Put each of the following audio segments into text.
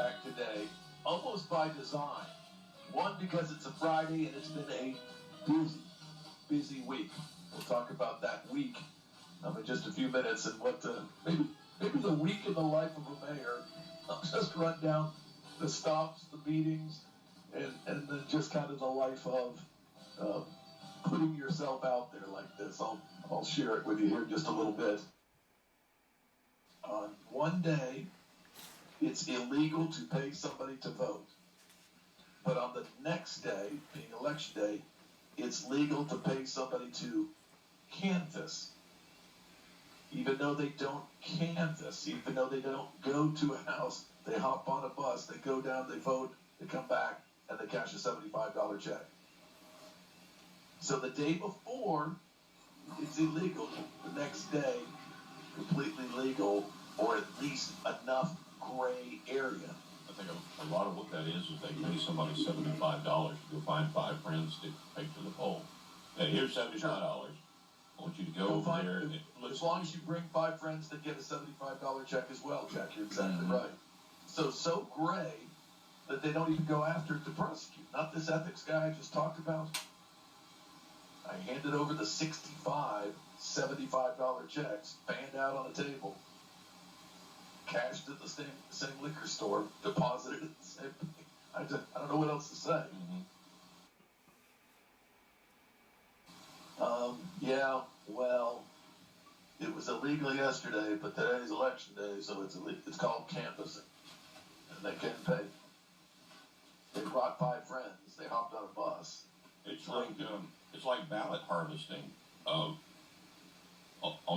Jack, today, almost by design. One, because it's a Friday and it's been a busy week. We'll talk about that week in just a few minutes and what maybe the week in the life of a mayor. I'll just run down the stops, the meetings, and then just kind of the life of putting yourself out there like this. I'll share it with you here in just a little bit. On one day, it's illegal to pay somebody to vote. But on the next day, being election day, it's legal to pay somebody to canvass. Even though they don't canvass, even though they don't go to a house, they hop on a bus, they go down, they vote, they come back, and they cash a $75 check. So the day before, it's illegal. The next day, completely legal, or at least enough gray area. I think a lot of what that is they pay somebody $75 to go find 5 friends to take to the poll. Hey, here's $75. I want you to go over there. As long as you bring 5 friends that get a $75 check as well, Jack, you're exactly right. So gray that they don't even go after it to prosecute. Not this ethics guy I just talked about. I handed over the 65 $75 checks, fanned out on the table, cashed at the same liquor store, deposited at the same thing. I don't know what else to say. Yeah, well, it was illegal yesterday, but today's election day, so it's called canvassing, and they can pay. They brought 5 friends. They hopped on a bus. It's like ballot harvesting. On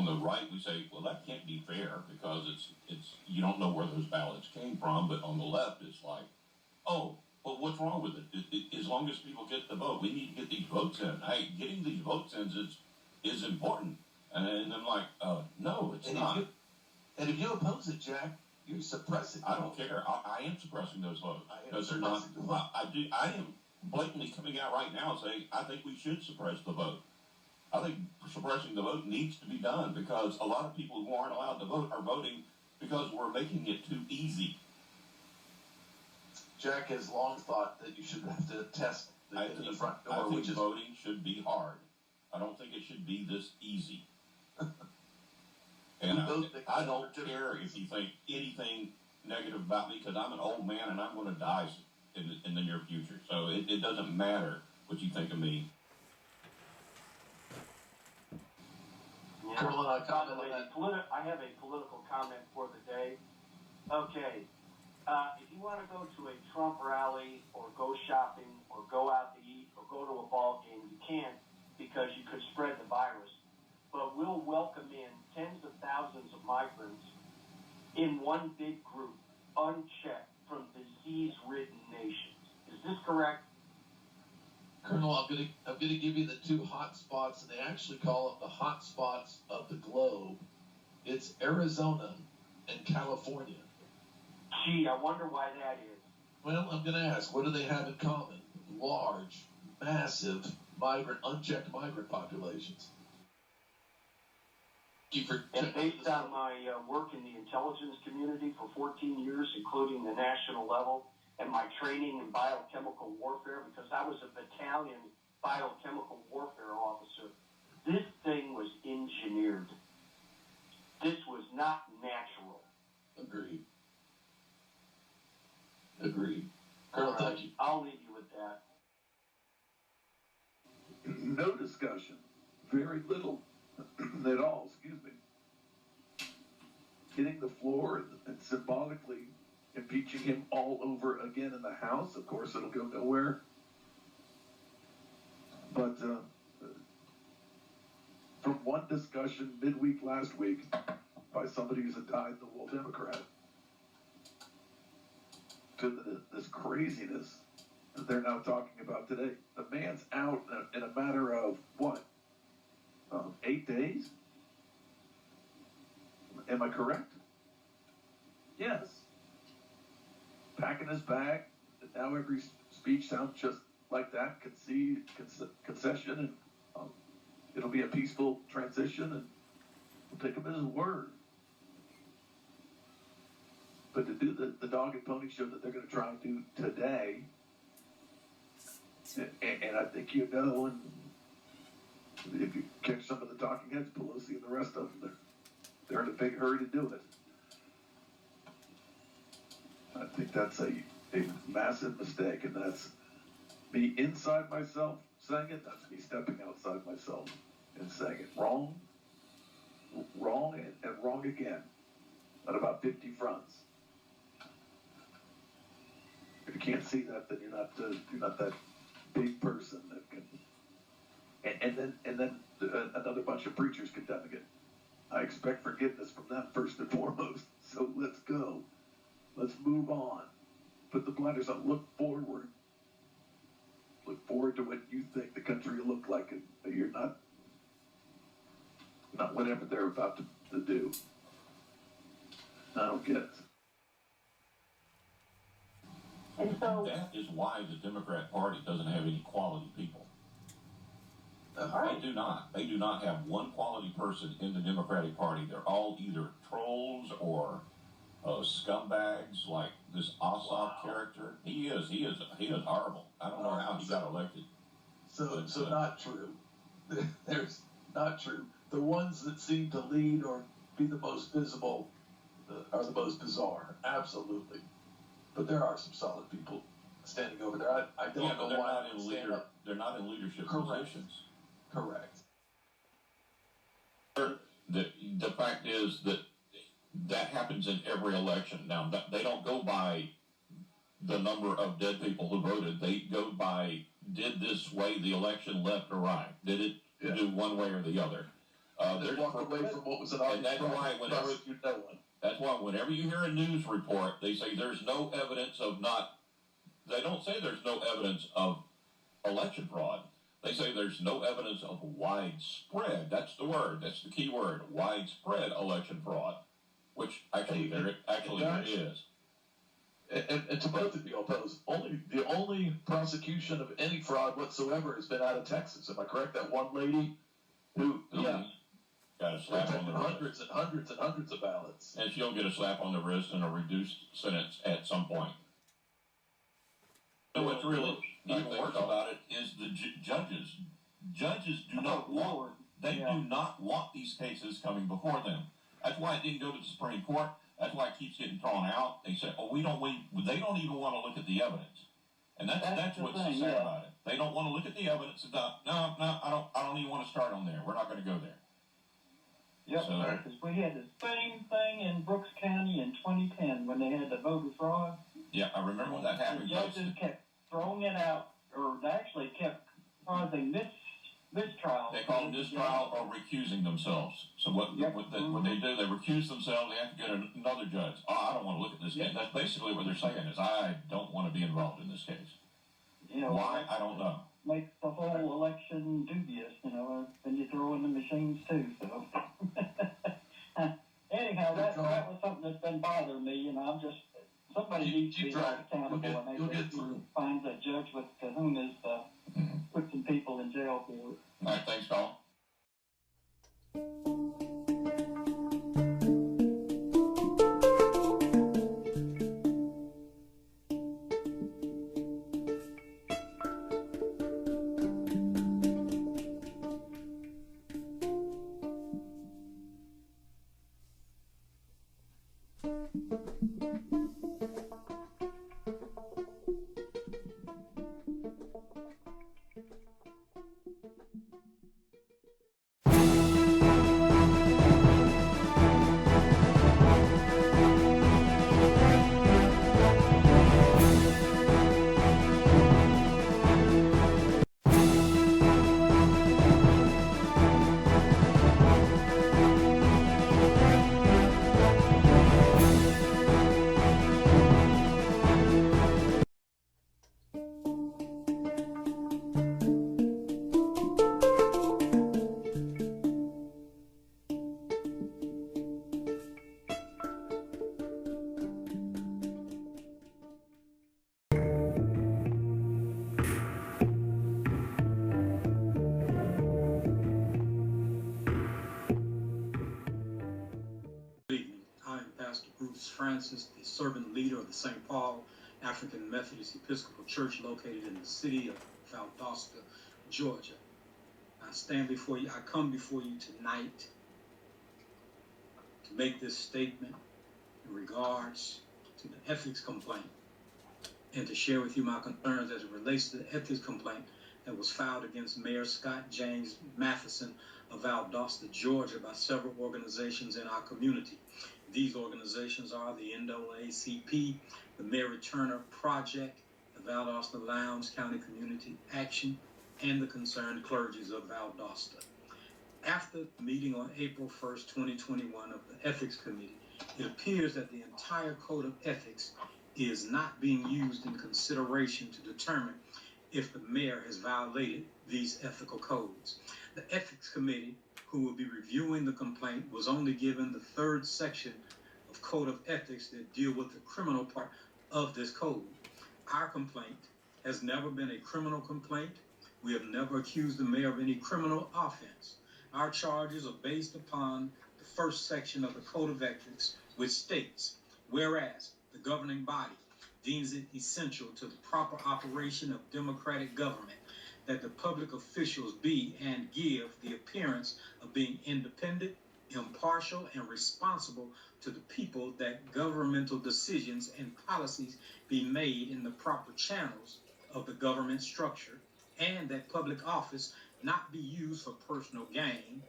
the right, we say, well, that can't be fair because it's you don't know where those ballots came from. But on the left, it's like, oh, well, what's wrong with it? As long as people get the vote, we need to get these votes in. Hey, getting these votes in is important. And I'm like, no, it's not. And if you oppose it, Jack, you're suppressing. I don't care. I am suppressing those votes because they're not. I am blatantly coming out right now saying I think we should suppress the vote. I think suppressing the vote needs to be done because a lot of people who aren't allowed to vote are voting because we're making it too easy. Jack has long thought that you should have to test the front door. I think voting should be hard. I don't think it should be this easy. And I don't care if you think anything negative about me because I'm an old man and I'm going to die in the near future. So it doesn't matter what you think of me. Yeah. I have a political comment for the day. Okay, if you want to go to a Trump rally or go shopping or go out to eat or go to a ball game, you can't because you could spread the virus. But we'll welcome in tens of thousands of migrants in one big group, unchecked, from disease-ridden nations. Is this correct? Colonel, I'm going to give you the 2 hot spots, and they actually call it the hot spots of the globe. It's Arizona and California. Gee, I wonder why that is. Well, I'm going to ask, what do they have in common? Large, massive, unchecked migrant populations. And based on my work in the intelligence community for 14 years, including the national level, and my training in biochemical warfare, because I was a battalion biochemical warfare officer, this thing was engineered. This was not natural. Agreed. Colonel, thank you. I'll leave you with that. No discussion. Very little at all, excuse me. Hitting the floor and symbolically impeaching him all over again in the House. Of course, it'll go nowhere. But from one discussion midweek last week by somebody who's a dyed-in-the-wool Democrat to this craziness that they're now talking about today. The man's out in a matter of, what, 8 days? Am I correct? Yes. Packing his bag, and now every speech sounds just like that, concession, and it'll be a peaceful transition, and we'll take him at his word. But to do the dog and pony show that they're going to try and do today, and I think you know, and if you catch some of the talking heads, Pelosi and the rest of them, they're in a big hurry to do it. I think that's a massive mistake, and that's me inside myself saying it. That's me stepping outside myself and saying it wrong, and wrong again on about 50 fronts. If you can't see that, then you're not that big person that can. And then another bunch of preachers condemning it. I expect forgiveness from them first and foremost. So let's go. Let's move on. Put the blinders on. Look forward. Look forward to what you think the country will look like, and you're not whatever they're about to do. I don't get it. And so that is why the Democrat Party doesn't have any quality people. right. They do not. They do not have one quality person in the Democratic Party. They're all either trolls or scumbags like this Ossoff character. He is horrible. I don't know how he got elected. So not true. There's not true. The ones that seem to lead or be the most visible are the most bizarre. Absolutely. But there are some solid people standing over there. I don't know why they're not in leadership Correct. positions. Correct. The fact is that happens in every election. Now, they don't go by the number of dead people who voted. They go by, did this sway the election left or right? Did it do one way or the other? They walk away from what was an and that's why whenever you hear a news report, they say there's no evidence of they don't say there's no evidence of election fraud. They say there's no evidence of widespread, that's the word, that's the key word, widespread election fraud, which actually there is. And to both of you opposed, the only prosecution of any fraud whatsoever has been out of Texas. Am I correct? That one lady who got a slap on the hundreds and hundreds and hundreds of ballots. And she'll get a slap on the wrist and a reduced sentence at some point. So what's really even worse about it is the judges. Judges do not want. They do not want these cases coming before them. That's why it didn't go to the Supreme Court. That's why it keeps getting thrown out. They say, "Oh, they don't even want to look at the evidence," and that's what's so sad about it. They don't want to look at the evidence. No, I don't even want to start on there. We're not going to go there. Yep, because we had the same thing in Brooks County in 2010 when they had the voter fraud. Yeah, I remember when that happened. The judges kept throwing it out, or they actually kept causing mistrial. They call it mistrial or recusing themselves. So what they do, they recuse themselves. They have to get another judge. Oh, I don't want to look at this case. That's basically what they're saying is, I don't want to be involved in this case. Why? I don't know. Makes the whole election dubious, and you throw in the machines too, so. Anyhow, that was something that's been bothering me, and somebody needs to be accountable, and they find a judge with kahunas put some people in jail for it. All right, thanks, Colin. Francis, the servant leader of the St. Paul African Methodist Episcopal Church located in the city of Valdosta, Georgia. I come before you tonight to make this statement in regards to the ethics complaint and to share with you my concerns as it relates to the ethics complaint that was filed against Mayor Scott James Matheson of Valdosta, Georgia by several organizations in our community. These organizations are the NAACP, the Mary Turner Project, the Valdosta Lowndes County Community Action, and the Concerned Clergies of Valdosta. After the meeting on April 1st, 2021 of the Ethics Committee, it appears that the entire Code of Ethics is not being used in consideration to determine if the mayor has violated these ethical codes. The Ethics Committee, who will be reviewing the complaint, was only given the third section of Code of Ethics that deal with the criminal part of this code. Our complaint has never been a criminal complaint. We have never accused the mayor of any criminal offense. Our charges are based upon the first section of the Code of Ethics, which states, whereas the governing body deems it essential to the proper operation of democratic government that the public officials be and give the appearance of being independent, impartial, and responsible to the people, that governmental decisions and policies be made in the proper channels of the government structure, and that public office not be used for personal gain.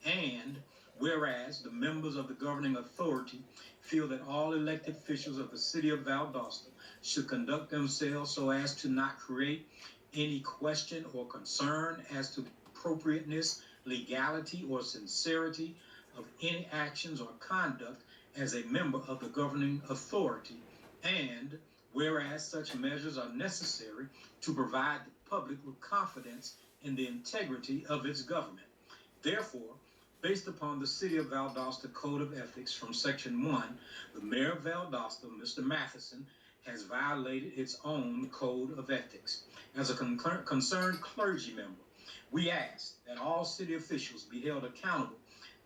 And whereas the members of the governing authority feel that all elected officials of the city of Valdosta should conduct themselves so as to not create any question or concern as to the appropriateness, legality, or sincerity of any actions or conduct as a member of the governing authority. And whereas such measures are necessary to provide the public with confidence in the integrity of its government. Therefore, based upon the City of Valdosta Code of Ethics from Section 1, the Mayor of Valdosta, Mr. Matheson, has violated its own Code of Ethics. As a concerned clergy member, we ask that all city officials be held accountable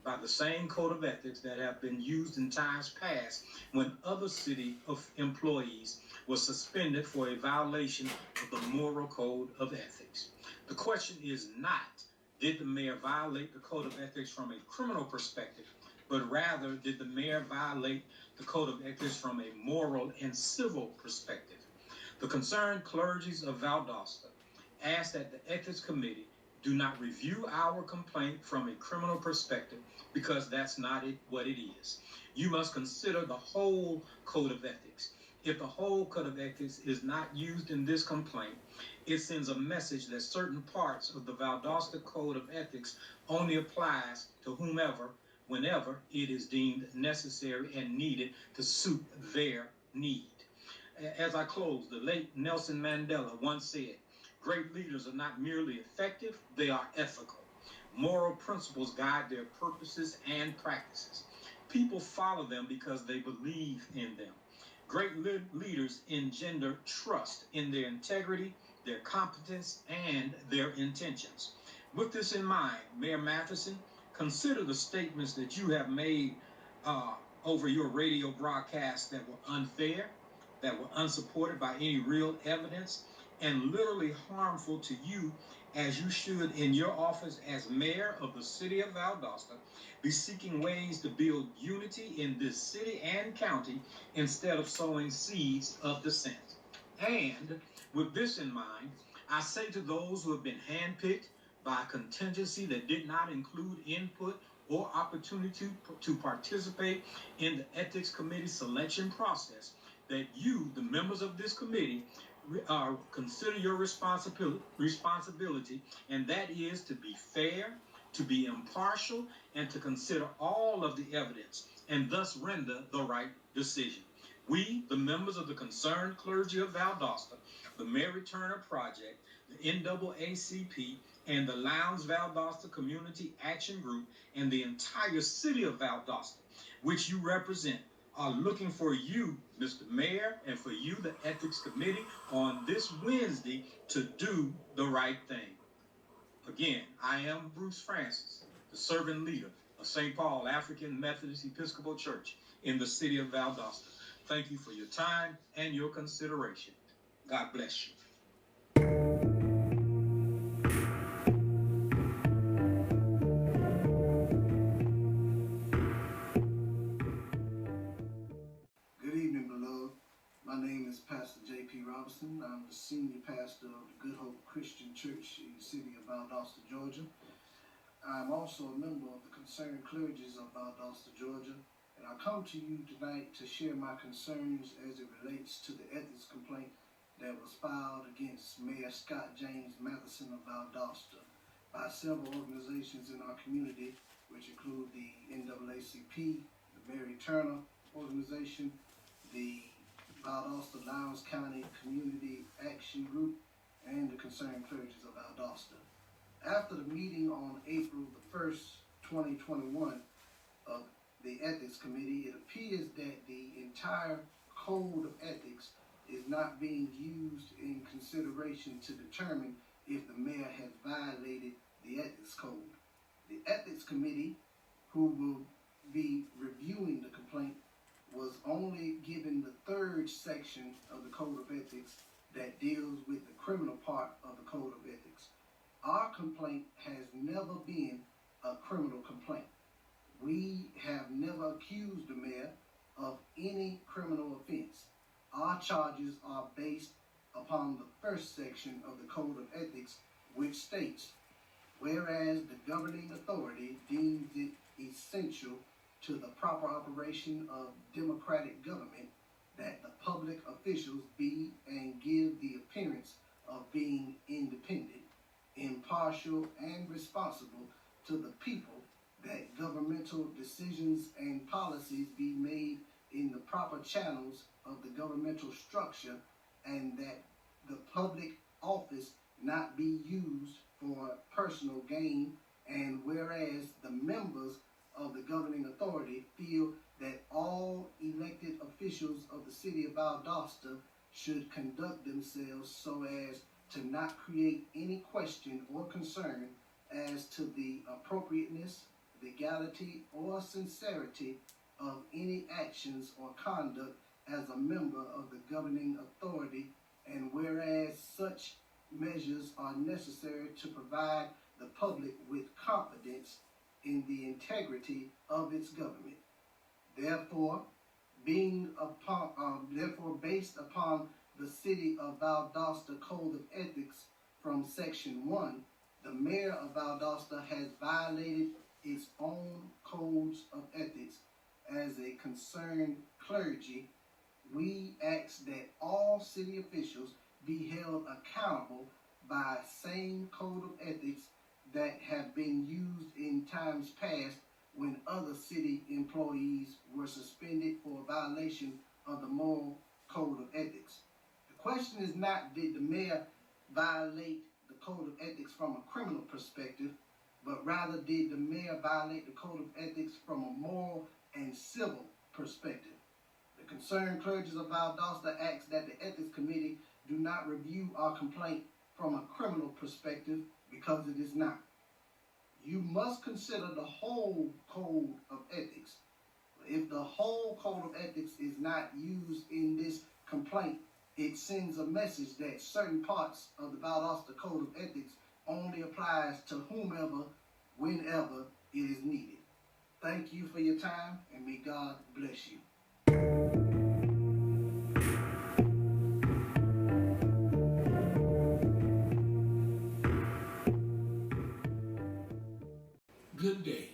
by the same Code of Ethics that have been used in times past when other city employees were suspended for a violation of the moral Code of Ethics. The question is not, did the mayor violate the Code of Ethics from a criminal perspective, but rather, did the mayor violate the Code of Ethics from a moral and civil perspective? The concerned clergies of Valdosta ask that the Ethics Committee do not review our complaint from a criminal perspective, because that's not what it is. You must consider the whole Code of Ethics. If the whole Code of Ethics is not used in this complaint, it sends a message that certain parts of the Valdosta Code of Ethics only applies to whomever, whenever it is deemed necessary and needed to suit their need. As I close, the late Nelson Mandela once said, "Great leaders are not merely effective, they are ethical. Moral principles guide their purposes and practices. People follow them because they believe in them. Great leaders engender trust in their integrity, their competence, and their intentions." With this in mind, Mayor Matheson, consider the statements that you have made over your radio broadcasts that were unfair, that were unsupported by any real evidence, and literally harmful to you, as you should in your office as mayor of the city of Valdosta be seeking ways to build unity in this city and county instead of sowing seeds of dissent. And with this in mind, I say to those who have been handpicked by a contingency that did not include input or opportunity to participate in the Ethics Committee selection process, that you, the members of this committee, consider your responsibility, and that is to be fair, to be impartial, and to consider all of the evidence, and thus render the right decision. We, the members of the concerned clergy of Valdosta, the Mary Turner Project, the NAACP, and the Lowndes Valdosta Community Action Group, and the entire city of Valdosta, which you represent, are looking for you, Mr. Mayor, and for you, the Ethics Committee, on this Wednesday to do the right thing. Again, I am Bruce Francis, the servant leader of St. Paul African Methodist Episcopal Church in the city of Valdosta. Thank you for your time and your consideration. God bless you. Good evening, beloved. My name is Pastor G.B.R. I'm the senior pastor of the Good Hope Christian Church in the city of Valdosta, Georgia. I'm also a member of the Concerned Clergy of Valdosta, Georgia, and I come to you tonight to share my concerns as it relates to the ethics complaint that was filed against Mayor Scott James Mathison of Valdosta by several organizations in our community, which include the NAACP, the Mary Turner organization, the Valdosta Lowndes County Community Action Group, and the Concerned Clergy of Valdosta. After the meeting on April the 1st, 2021 of the Ethics Committee, it appears that the entire Code of Ethics is not being used in consideration to determine if the mayor has violated the Ethics Code. The Ethics Committee, who will be reviewing the complaint, was only given the third section of the Code of Ethics that deals with the criminal part of the Code of Ethics. Our complaint has never been a criminal complaint. We have never accused the mayor of any criminal offense. Our charges are based upon the first section of the Code of Ethics, which states, whereas the governing authority deems it essential to the proper operation of democratic government that the public officials be and give the appearance of being independent, impartial, and responsible to the people, that governmental decisions and policies be made in the proper channels of the governmental structure, and that the public office not be used for personal gain, and whereas the members of the governing authority feel that all elected officials of the city of Valdosta should conduct themselves so as to not create any question or concern as to the appropriateness, legality, or sincerity of any actions or conduct as a member of the governing authority, and whereas such measures are necessary to provide the public with confidence in the integrity of its government. Therefore, based upon the City of Valdosta Code of Ethics from Section 1, the Mayor of Valdosta has violated its own codes of ethics. As a concerned clergy, we ask that all city officials be held accountable by same code of ethics that have been used in times past when other city employees were suspended for a violation of the moral code of ethics. The question is not, did the mayor violate the code of ethics from a criminal perspective, but rather did the mayor violate the code of ethics from a moral and civil perspective. The Concerned Clergy of Valdosta asks that the Ethics Committee do not review our complaint from a criminal perspective, because it is not. You must consider the whole code of ethics. If the whole code of ethics is not used in this complaint, it sends a message that certain parts of the Valdosta Code of Ethics only applies to whomever, whenever it is needed. Thank you for your time, and may God bless you. Good day.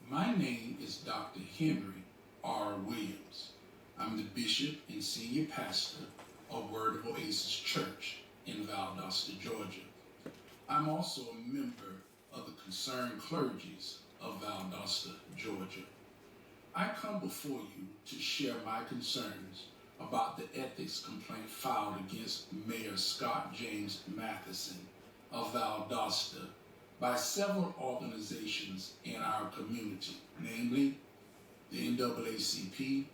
My name is Dr. Henry R. Williams. I'm the Bishop and Senior Pastor of Word of Oasis Church in Valdosta, Georgia. I'm also a member of the Concerned Clergies of Valdosta, Georgia. I come before you to share my concerns about the ethics complaint filed against Mayor Scott James Mathison of Valdosta by several organizations in our community, namely the NAACP,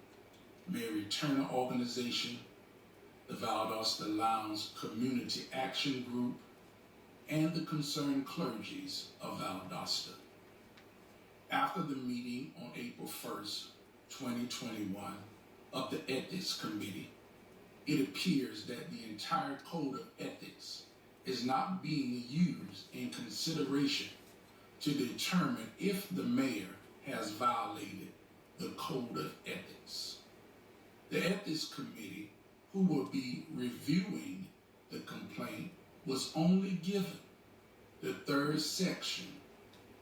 Mary Turner Organization, the Valdosta Lowndes Community Action Group, and the Concerned Clergies of Valdosta. After the meeting on April 1st, 2021, of the Ethics Committee, it appears that the entire Code of Ethics is not being used in consideration to determine if the mayor has violated the Code of Ethics. The Ethics Committee, who will be reviewing the complaint, was only given the third section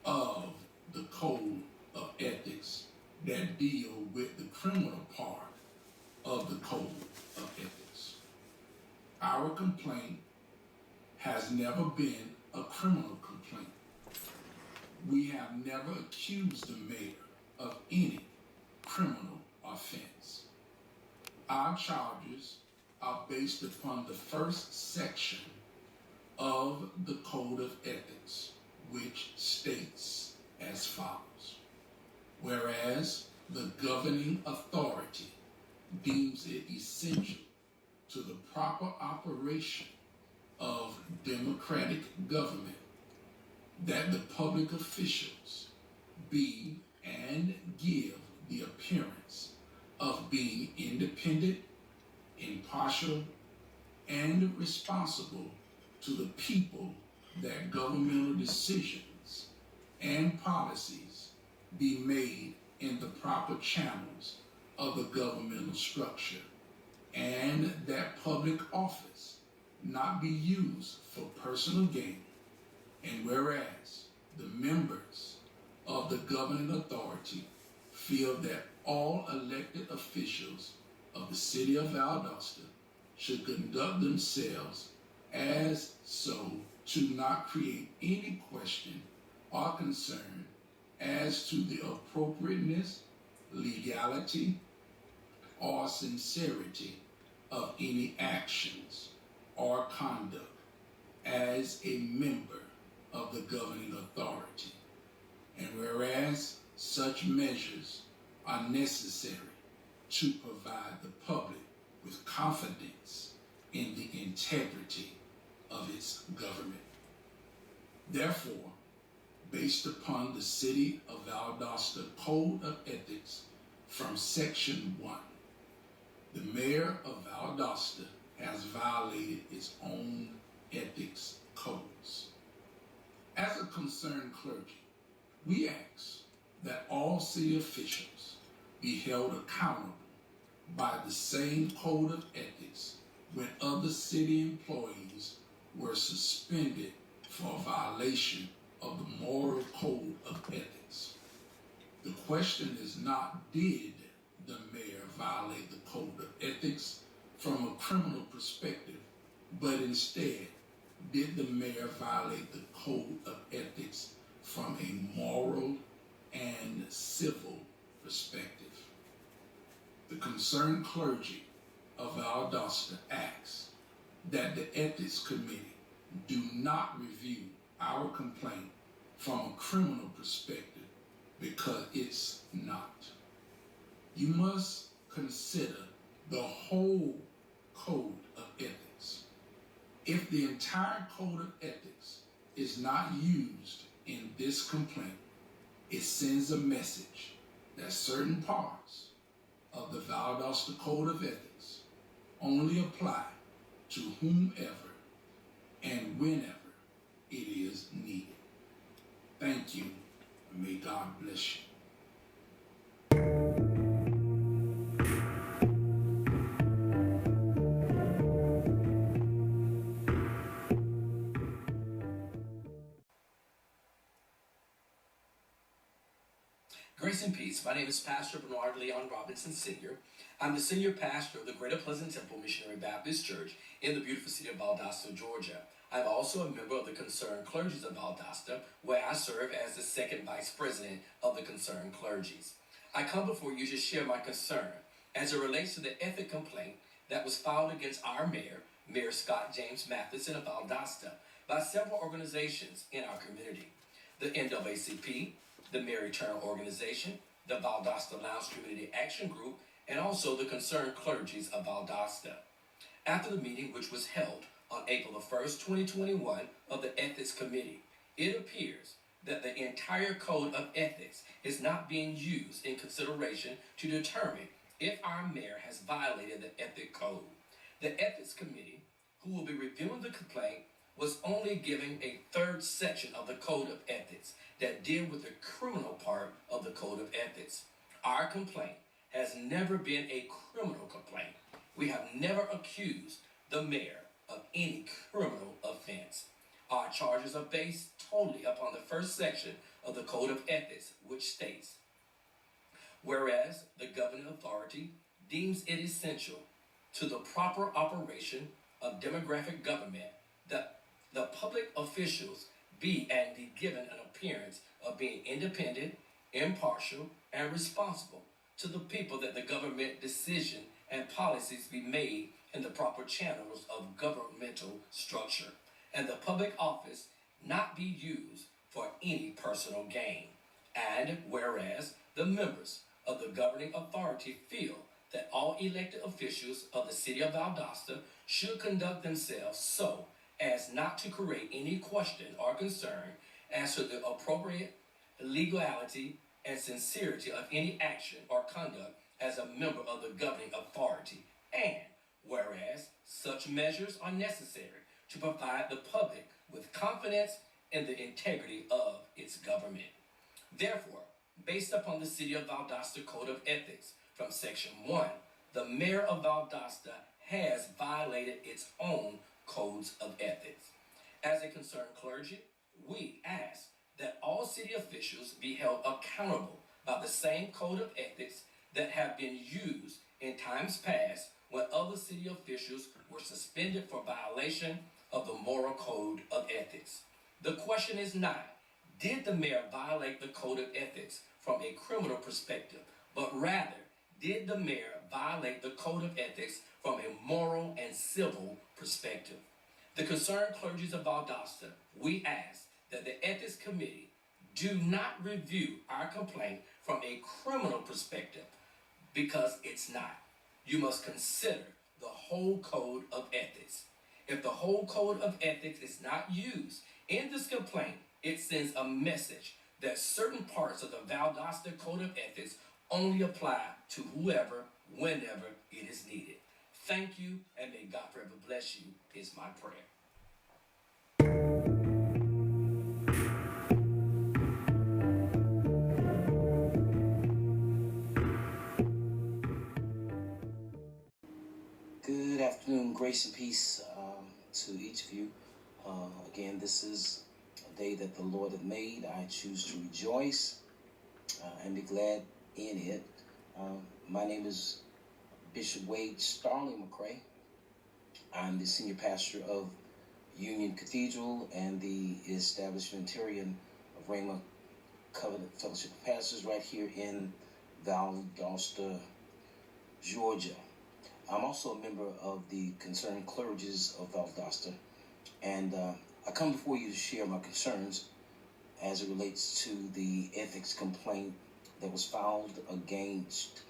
of the Code of Ethics that deal with the criminal part of the Code of Ethics. Our complaint has never been a criminal complaint. We have never accused the mayor of any criminal offense. Our charges are based upon the first section of the Code of Ethics, which states as follows: whereas the governing authority deems it essential to the proper operation of democratic government that the public officials be and give the appearance of being independent, impartial, and responsible to the people, that governmental decisions and policies be made in the proper channels of the governmental structure, and that public office not be used for personal gain. And whereas the members of the governing authority feel that all elected officials of the city of Valdosta should conduct themselves as so to not create any question or concern as to the appropriateness, legality, or sincerity of any actions or conduct as a member of the governing authority. And whereas such measures are necessary to provide the public with confidence in the integrity of its government. Therefore, based upon the City of Valdosta Code of Ethics from Section 1, the mayor of Valdosta has violated its own ethics codes. As a concerned clergy, we ask that all city officials be held accountable by the same code of ethics when other city employees were suspended for a violation of the moral code of ethics. The question is not, did the mayor violate the code of ethics from a criminal perspective, but instead, did the mayor violate the code of ethics from a moral and civil perspective? The concerned clergy of Valdosta asks that the Ethics Committee do not review our complaint from a criminal perspective, because it's not. You must consider the whole code of ethics. If the entire code of ethics is not used in this complaint, it sends a message that certain parts of the Valdosta Code of Ethics only apply to whomever and whenever it is needed. Thank you, and may God bless you. Grace and peace. My name is Pastor Bernard Leon Robinson Sr. I'm the senior pastor of the Greater Pleasant Temple Missionary Baptist Church in the beautiful city of Valdosta, Georgia. I'm also a member of the Concerned Clergies of Valdosta, where I serve as the second vice president of the Concerned Clergies. I come before you to share my concern as it relates to the ethic complaint that was filed against our mayor, Mayor Scott James Mathison of Valdosta, by several organizations in our community: the NAACP, the Mary Turner Organization, the Valdosta Lounge Community Action Group, and also the Concerned Clergies of Valdosta. After the meeting, which was held on April the 1st, 2021, of the Ethics Committee, it appears that the entire Code of Ethics is not being used in consideration to determine if our mayor has violated the ethic code. The ethics committee, who will be reviewing the complaint, was only given a third section of the code of ethics that deal with the criminal part of the code of ethics. Our complaint has never been a criminal complaint. We have never accused the mayor of any criminal offense. Our charges are based totally upon the first section of the Code of Ethics, which states, whereas the governing authority deems it essential to the proper operation of demographic government that the public officials be and be given an appearance of being independent, impartial, and responsible to the people, that the government decision and policies be made in the proper channels of governmental structure, and the public office not be used for any personal gain. And whereas the members of the governing authority feel that all elected officials of the city of Valdosta should conduct themselves so as not to create any question or concern as to the appropriate legality and sincerity of any action or conduct as a member of the governing authority, and whereas such measures are necessary to provide the public with confidence in the integrity of its government. Therefore, based upon the City of Valdosta Code of Ethics from Section 1, the mayor of Valdosta has violated its own codes of ethics. As a concerned clergy, we ask that all city officials be held accountable by the same code of ethics that have been used in times past when other city officials were suspended for violation of the moral code of ethics. The question is not, did the mayor violate the code of ethics from a criminal perspective, but rather, did the mayor violate the code of ethics from a moral and civil perspective? The concerned clergies of Valdosta, we ask that the Ethics Committee do not review our complaint from a criminal perspective, because it's not. You must consider the whole code of ethics. If the whole code of ethics is not used in this complaint, it sends a message that certain parts of the Valdosta Code of Ethics only apply to whoever, whenever it is needed. Thank you, and may God forever bless you, is my prayer. Good afternoon, grace and peace to each of you. Again, this is a day that the Lord hath made. I choose to rejoice and be glad in it. My name is Bishop Wade Starling McCray. I'm the senior pastor of Union Cathedral and the establishmentarian of Rhema Covenant Fellowship of Pastors right here in Valdosta, Georgia. I'm also a member of the concerned clergies of Valdosta, and I come before you to share my concerns as it relates to the ethics complaint that was filed against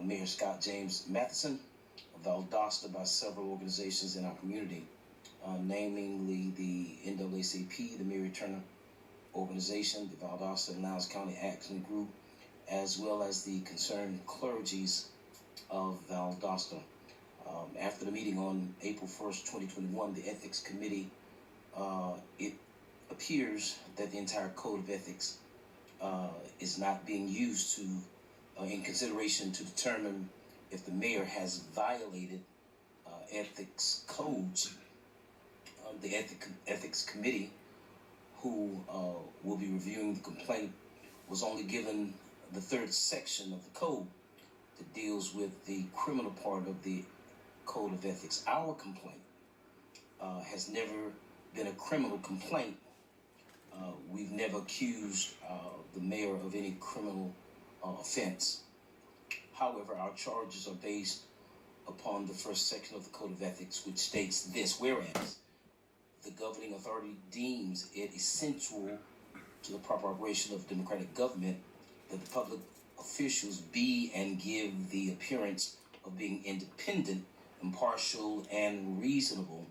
Mayor Scott James Matheson of Valdosta by several organizations in our community, namely the NAACP, the Mary Turner Organization, the Valdosta and Lowndes County Action Group, as well as the concerned clergies of Valdosta. After the meeting on April 1st, 2021, the Ethics Committee, it appears that the entire Code of Ethics is not being used to, in consideration to determine if the mayor has violated ethics codes. The Ethics Committee, who will be reviewing the complaint, was only given the third section of the code that deals with the criminal part of the Code of Ethics. Our complaint has never been a criminal complaint. We've never accused the mayor of any criminal offense. However, our charges are based upon the first section of the Code of Ethics, which states this: whereas the governing authority deems it essential to the proper operation of democratic government that the public officials be and give the appearance of being independent, impartial, and reasonable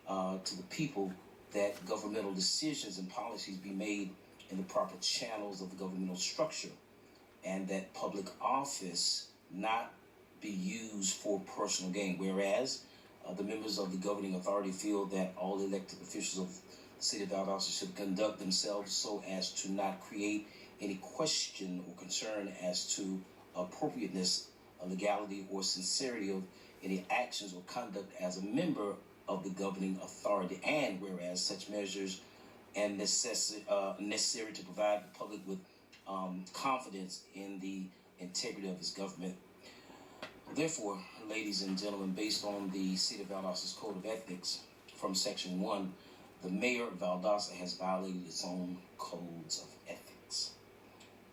to the people, that governmental decisions and policies be made in the proper channels of the governmental structure, and that public office not be used for personal gain, whereas the members of the governing authority feel that all elected officials of the city of Valdosta should conduct themselves so as to not create any question or concern as to appropriateness, legality, or sincerity of any actions or conduct as a member of the governing authority, and whereas such measures and necessary to provide the public with confidence in the integrity of his government. Therefore, ladies and gentlemen, based on the City of Valdosta's Code of Ethics from Section 1, the mayor of Valdosta has violated its own codes of ethics.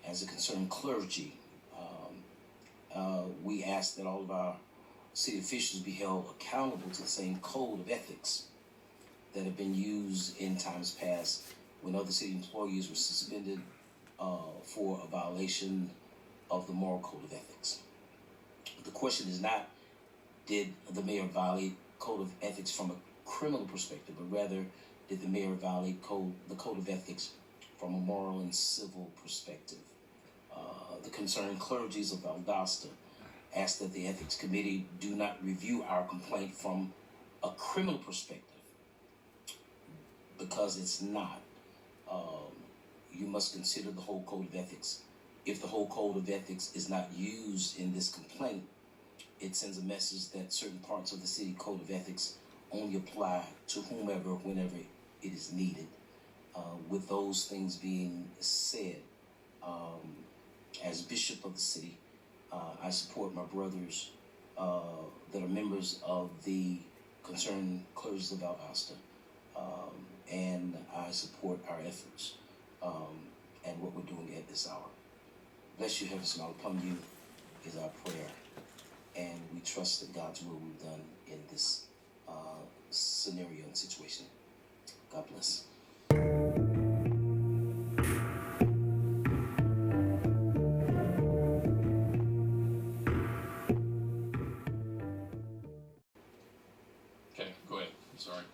As it concerns clergy, we ask that all of our city officials be held accountable to the same code of ethics that have been used in times past when other city employees were suspended for a violation of the moral code of ethics. The question is not, did the mayor violate code of ethics from a criminal perspective, but rather, did the mayor violate the code of ethics from a moral and civil perspective? The concerned clergies of Valdosta ask that the Ethics Committee do not review our complaint from a criminal perspective, because it's not. You must consider the whole code of ethics. If the whole code of ethics is not used in this complaint, it sends a message that certain parts of the city code of ethics only apply to whomever, whenever it is needed. With those things being said, as bishop of the city, I support my brothers that are members of the concerned clergy of Valdosta, and I support our efforts and what we're doing at this hour. Bless you, heaven smile upon you is our prayer, and we trust that God's will will be done in this scenario and situation. God bless. Okay, go ahead. Sorry.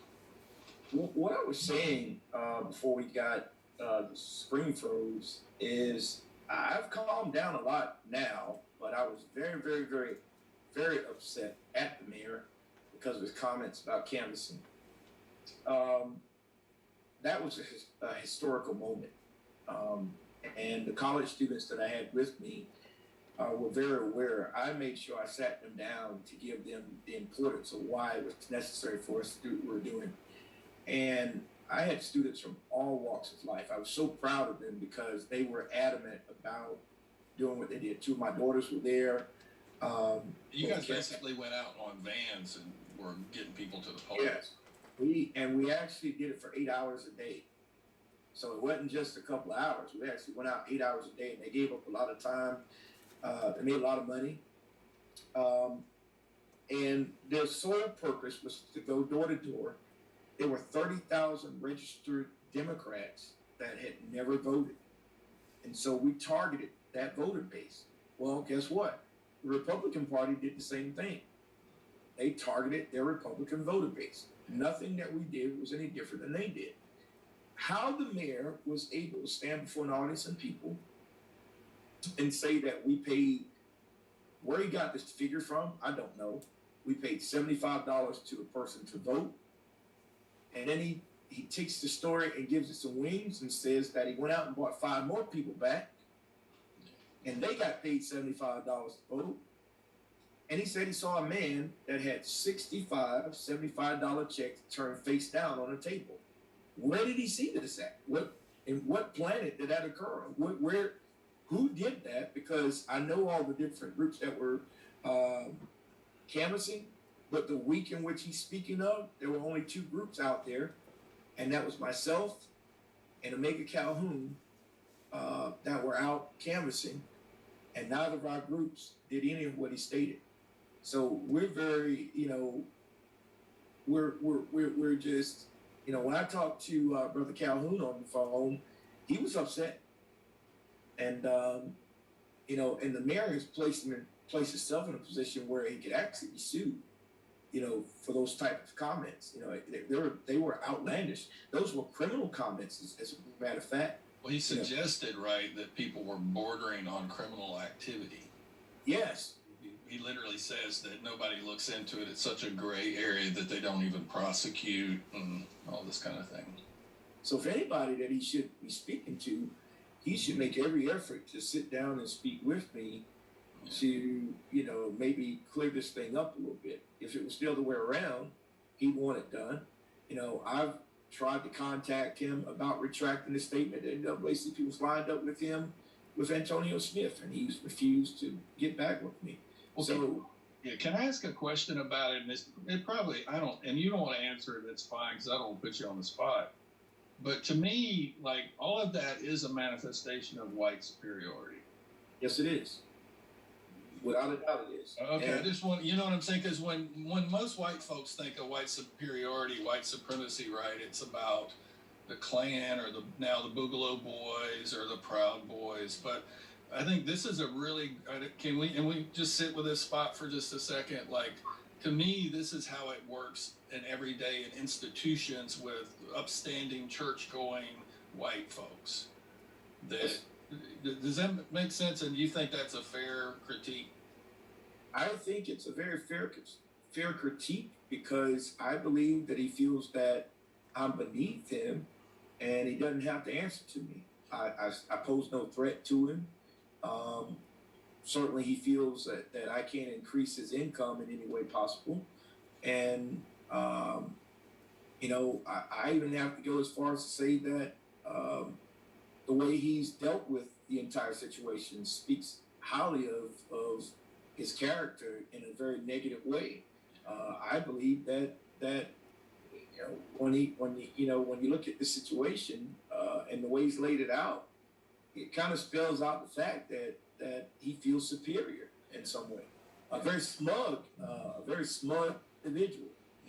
What I was saying before we got the screen froze is I've calmed down a lot now, but I was very, very, very, very upset at the mayor because of his comments about canvassing. That was a historical moment. And the college students that I had with me were very aware. I made sure I sat them down to give them the importance of why it was necessary for us to do what we're doing. And I had students from all walks of life. I was so proud of them because they were adamant about doing what they did. Two of my daughters were there. You guys basically went out on vans and were getting people to the polls. Yes. We actually did it for 8 hours a day. So it wasn't just a couple of hours. We actually went out 8 hours a day, and they gave up a lot of time. They made a lot of money. And their sole purpose was to go door to door. There were 30,000 registered Democrats that had never voted. And so we targeted that voter base. Well, guess what? The Republican Party did the same thing. They targeted their Republican voter base. Nothing that we did was any different than they did. How the mayor was able to stand before an audience and people and say that we paid, where he got this figure from, I don't know. We paid $75 to a person to vote. And then he takes the story and gives it some wings and says that he went out and bought 5 more people back. And they got paid $75 to vote. And he said he saw a man that had $75 checks turned face down on a table. Where did he see this at? In what planet did that occur? Who did that? Because I know all the different groups that were canvassing, but the week in which he's speaking of, there were only 2 groups out there, and that was myself and Omega Calhoun that were out canvassing, and neither of our groups did any of what he stated. So we're very, we're just, when I talked to Brother Calhoun on the phone, he was upset, and and the mayor has placed himself in a position where he could actually be sued, for those type of comments. They were outlandish. Those were criminal comments, as a matter of fact. Well, he suggested, right, that people were bordering on criminal activity. Yes. he literally says that nobody looks into it. It's such a gray area that they don't even prosecute and all this kind of thing. So if anybody that he should be speaking to, he should make every effort to sit down and speak with me to, maybe clear this thing up a little bit. If it was the other way around, he'd want it done. I've tried to contact him about retracting the statement that NAACP was lined up with him with Antonio Smith, and he's refused to get back with me. Can I ask a question about it? And it probably, and you don't want to answer it, it's fine, because I don't want to put you on the spot. But to me, like, all of that is a manifestation of white superiority. Yes, it is. Without a doubt, it is. Okay, I just want, you know what I'm saying? Because when most white folks think of white superiority, white supremacy, right, it's about the Klan or now the Boogaloo Boys or the Proud Boys. But I think this is a really, can we just sit with this spot for just a second? Like, to me, this is how it works in everyday in institutions with upstanding church-going white folks. Does that make sense? And do you think that's a fair critique? I think it's a very fair critique, because I believe that he feels that I'm beneath him and he doesn't have to answer to me. I pose no threat to him. Certainly he feels that I can't increase his income in any way possible. And, I even have to go as far as to say that the way he's dealt with the entire situation speaks highly of his character in a very negative way. I believe that when you look at the situation and the way he's laid it out, it kind of spells out the fact that he feels superior in some way. A very smug individual,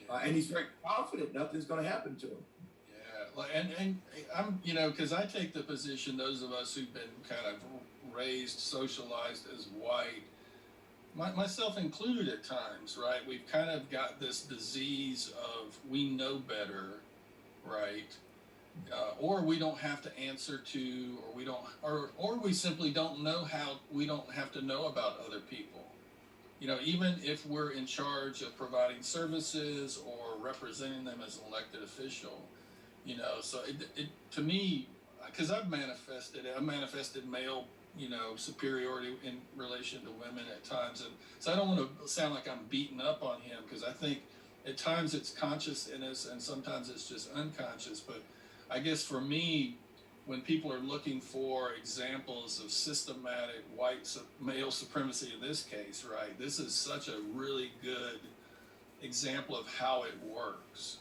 and he's very confident nothing's going to happen to him. And I'm, because I take the position, those of us who've been kind of raised, socialized as white, myself included at times, right? We've kind of got this disease of we know better, right? Or we don't have to answer to, or we don't, or we simply don't know how, we don't have to know about other people. Even if we're in charge of providing services or representing them as an elected official, so it to me, because I've manifested male, superiority in relation to women at times. And so I don't want to sound like I'm beating up on him, because I think at times it's conscious in us and sometimes it's just unconscious. But I guess for me, when people are looking for examples of systematic white male supremacy in this case, right, this is such a really good example of how it works.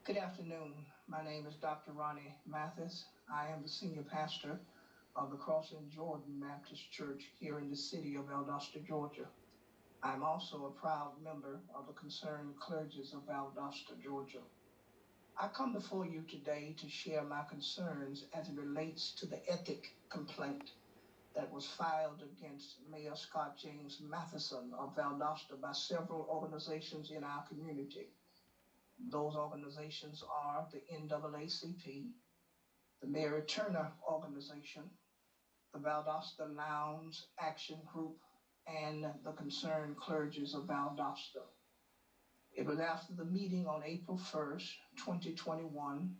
Good afternoon. My name is Dr. Ronnie Mathis. I am the senior pastor of the Crossing Jordan Baptist Church here in the city of Valdosta, Georgia. I'm also a proud member of the Concerned Clergies of Valdosta, Georgia. I come before you today to share my concerns as it relates to the ethic complaint that was filed against Mayor Scott James Matheson of Valdosta by several organizations in our community. Those organizations are the NAACP, the Mary Turner Organization, the Valdosta Lowndes Action Group, and the Concerned Clergies of Valdosta. It was after the meeting on April 1st, 2021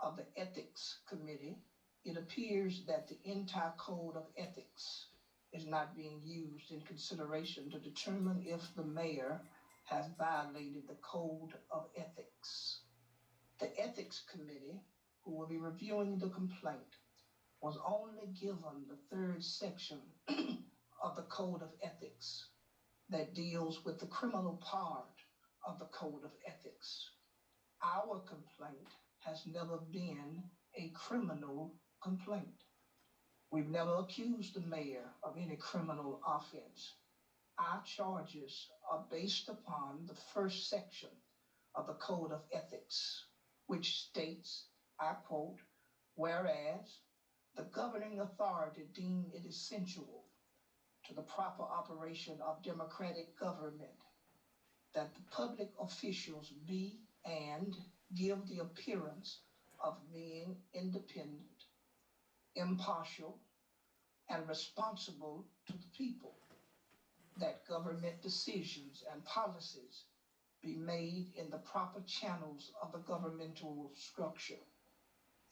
of the Ethics Committee, it appears that the entire Code of Ethics is not being used in consideration to determine if the mayor has violated the Code of Ethics. The Ethics Committee, who will be reviewing the complaint, was only given the third section of the Code of Ethics that deals with the criminal part of the Code of Ethics. Our complaint has never been a criminal complaint. We've never accused the mayor of any criminal offense. Our charges are based upon the first section of the Code of Ethics, which states, I quote, whereas the governing authority deem it essential to the proper operation of democratic government that the public officials be and give the appearance of being independent, impartial, and responsible to the people, that government decisions and policies be made in the proper channels of the governmental structure,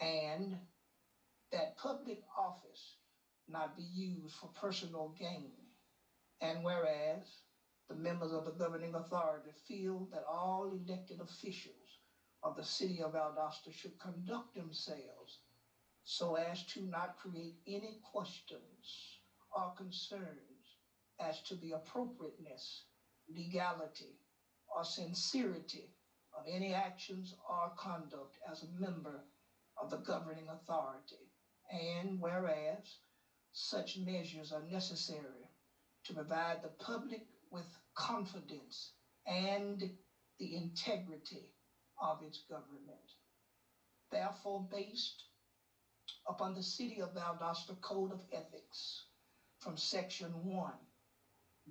and that public office not be used for personal gain. And whereas the members of the governing authority feel that all elected officials of the city of Valdosta should conduct themselves so as to not create any questions or concerns as to the appropriateness, legality, or sincerity of any actions or conduct as a member of the governing authority. And whereas such measures are necessary to provide the public with confidence and the integrity of its government. Therefore, based upon the City of Valdosta Code of Ethics, from Section 1,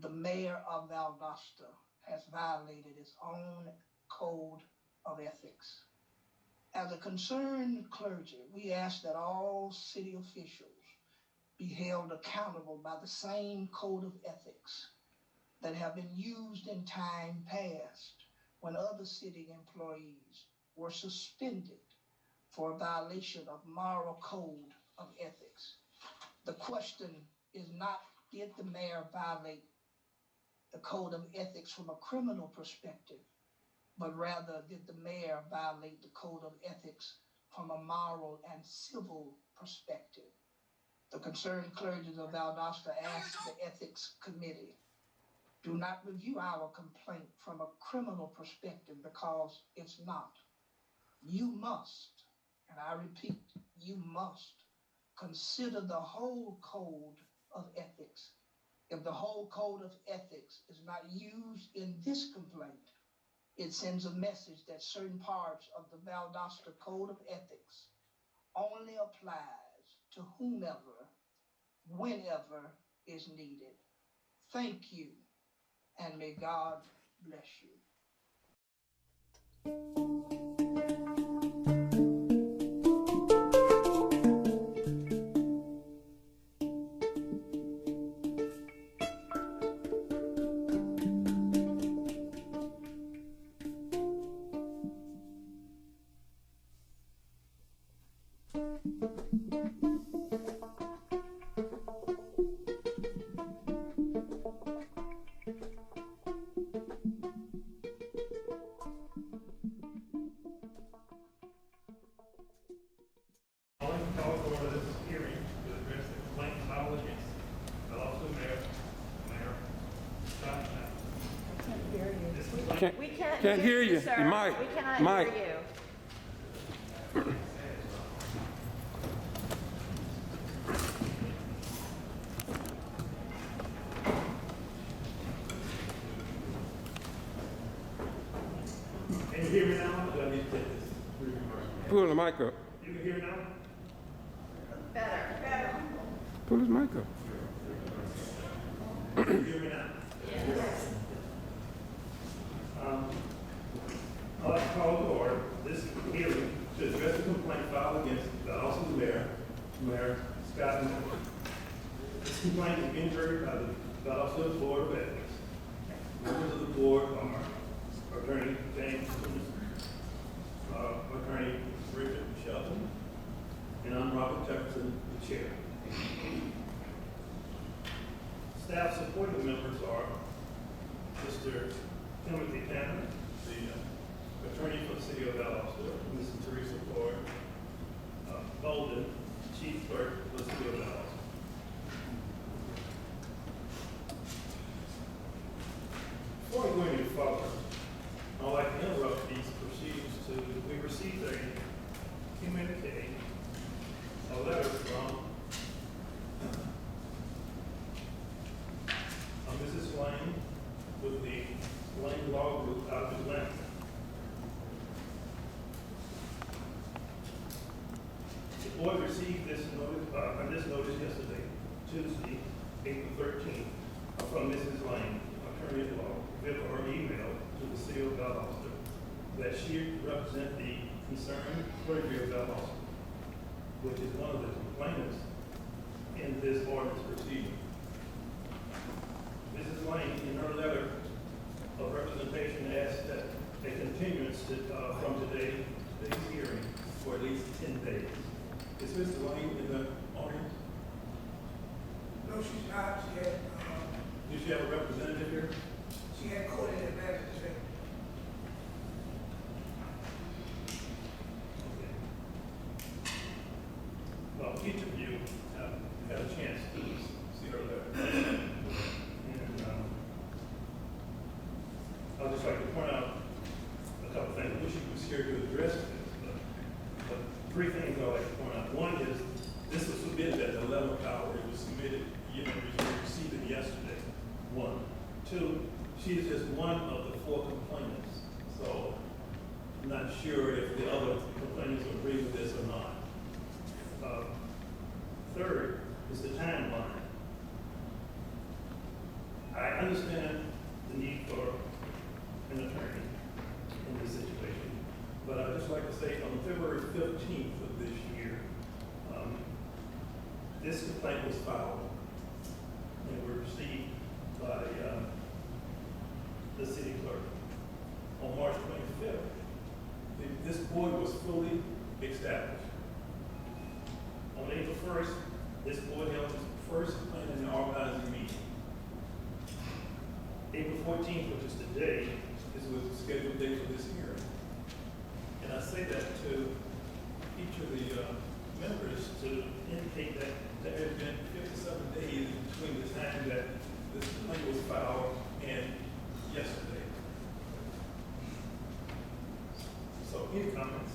the mayor of Valdosta has violated its own code of ethics. As a concerned clergy, we ask that all city officials be held accountable by the same code of ethics that have been used in time past when other city employees were suspended for a violation of moral code of ethics. The question is not, did the mayor violate the code of ethics from a criminal perspective, but rather did the mayor violate the code of ethics from a moral and civil perspective? The concerned clergy of Valdosta ask the Ethics Committee, do not review our complaint from a criminal perspective because it's not. You must, and I repeat, you must consider the whole code of ethics. If the whole code of ethics is not used in this complaint, it sends a message that certain parts of the Valdosta Code of Ethics only applies to whomever, whenever is needed. Thank you, and may God bless you. Can't hear you. Sir. You might. We cannot Mike. hear you. Can you hear me now? Do I need to take this? Pull the mic up. You can hear me now? Better. Pull his mic up. Can you hear me now? Yes. I'd like to call to order this hearing to address the complaint filed against the Valdosta Mayor, Mayor Scott Miller. This complaint is being heard by the Valdosta Board of Ethics. Members of the board are Attorney James, Attorney Richard Shelton, and I'm Robert Jefferson, the chair. Staff supporting members are Mr. Timothy Tanner, the attorney for the city of Valdosta, Mrs. Teresa Ford, Bolden, chief clerk for the city of Valdosta. Before we go any further, I'd like to interrupt these proceedings we received a communique, a letter from Mrs. Lane with the Lane Law Group out of Atlanta. The board received this notice yesterday, Tuesday, April 13th, from Mrs. Lane, attorney at law, via her email to the city of Valdosta. that she represent the concerned clergy of Valdosta, which is one of the complainants in this ordinance proceeding. Mrs. Lane, in her letter of representation, asked that a continuance from today's hearing for at least 10 days. Is Mrs. Lane in the audience? No, she's not. Did she have a representative here? She had quoted in that today. Well, each of you have had a chance to see her letter. And I'd just like to point out a couple things. I wish she was here to address this, but three things I'd like to point out. One is, this was submitted at the 11th hour. It was submitted, we received it yesterday. One. Two, she is just one of the 4 complainants. So I'm not sure if the other complainants agree with this or not. Third is the timeline. I understand the need for an attorney in this situation, but I'd just like to say on February 15th of this year, this complaint was filed and was received by the city clerk. On March 25th, this board was fully established. On April 1st, this board held its first planning and organizing meeting. April 14th, which is today, was the scheduled date for this hearing. And I say that to each of the members to indicate that there have been 57 days between the time that this complaint was filed and yesterday. So, any comments?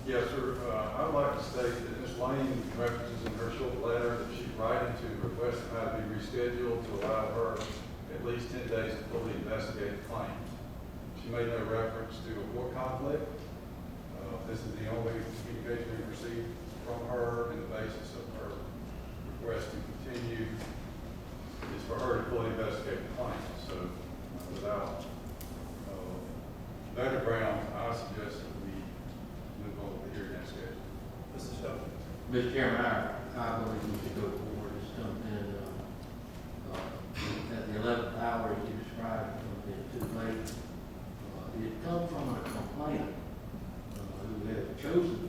Yes, sir. I'd like to state that Ms. Lane references in her short letter that she's writing to request the matter be rescheduled to allow her at least 10 days to fully investigate the claims. She made no reference to a court conflict. This is the only communication we've received from her, and the basis of her request to continue is for her to fully investigate the claims. So without better ground, I suggest that we move on with the hearing as scheduled. Mr. Shelton. Mr. Chairman, I believe we should go forward. It's something at the 11th hour, as you described, something too late. It comes from a complainant who had chosen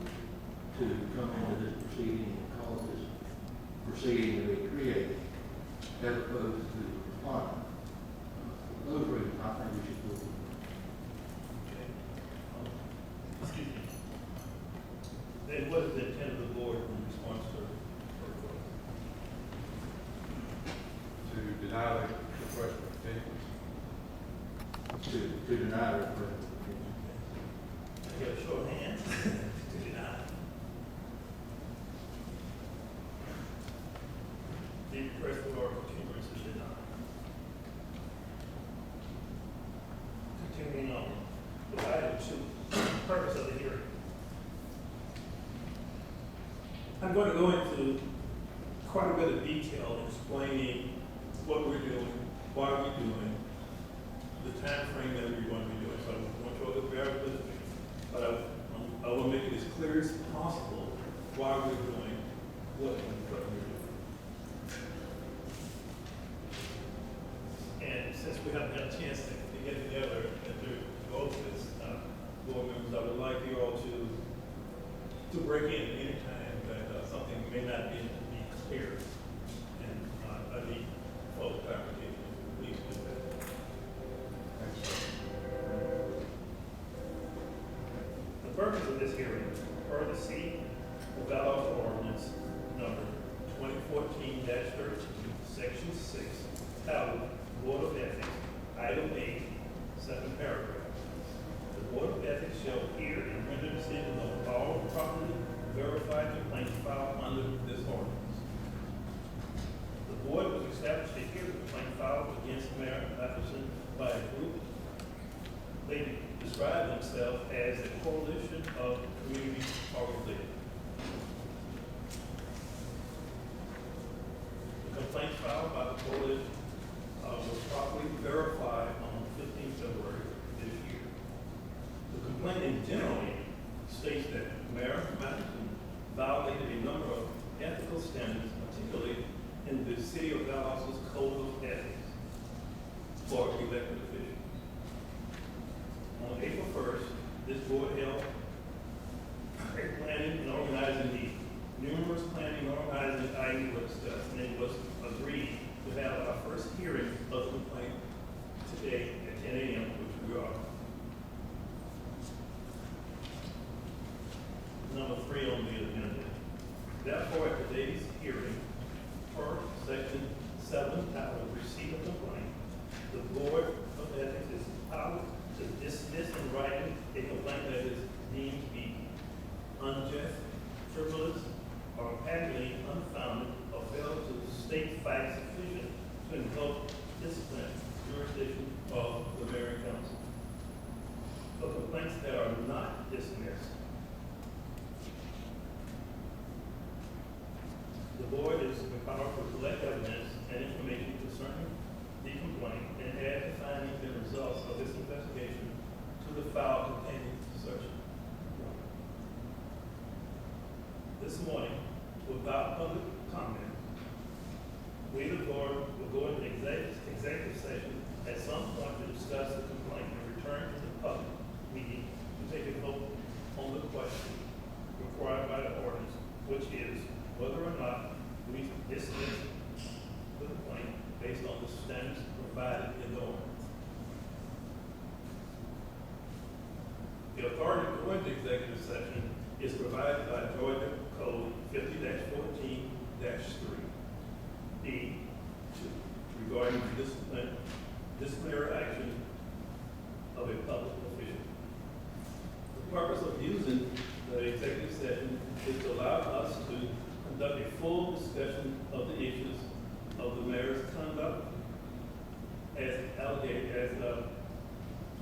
to come into this proceeding and cause this proceeding to be created, as opposed to the respondent. For those reasons, I think we should go forward. Excuse me. Then what is the intent of the board in response to her request? To deny the request for continuance. To deny the request for continuance. I got a show of hands to deny. The request for continuance is denied. Continuing on with item 2, purpose of the hearing. I'm going to go into quite a bit of detail explaining what we're doing, why we're doing, the time frame that we're going to be doing. So I want you all to bear with me, but I will make it as clear as possible why we're doing what we're doing. And since we haven't had a chance to get together and to go over this, board members, I would like you all to break in at any time that something may not be clear. And I need full clarification. Please do that. The purpose of this hearing, per the city of Valdosta ordinance number 2014-13, section 6, titled Board of Ethics, item 8, second paragraph. The Board of Ethics shall hear and render decisions on all properly verified complaints filed under this ordinance. The board was established to hear the complaint filed against Mayor Matheson by a group. They describe themselves as a coalition of community organizations. The complaint filed by the coalition was properly verified on 15th February this year. complaint generally states that Mayor Matheson violated a number of ethical standards, particularly in the city of Valdosta's Code of Ethics for elected officials. On April 1st, this board held a planning and organizing meeting. Numerous planning and organizing items were discussed, and it was agreed to have our first hearing of the complaint today at 10 a.m., which we are. Number 3 on the agenda. Therefore, at today's hearing, per section 7 titled Receipt of Complaint, the Board of Ethics is empowered to dismiss in writing a complaint that is deemed to be unjust, frivolous, or patently unfounded, or fail to state facts sufficient to invoke discipline jurisdiction of the mayor and council. For complaints that are not dismissed, the board is empowered to collect evidence and information concerning the complaint and add the findings and results of this investigation to the file containing such complaint. This morning, without public comment, we, the board, will go into executive session at some point to discuss the complaint and return to the public meeting to take a vote on the question required by the ordinance, which is whether or not we dismiss the complaint based on the standards provided in the ordinance. The authority to go into executive session is provided by Georgia Code 50-14-3. D. 2. Regarding disciplinary action of a public official. The purpose of using the executive session is to allow us to conduct a full discussion of the issues of the mayor's conduct as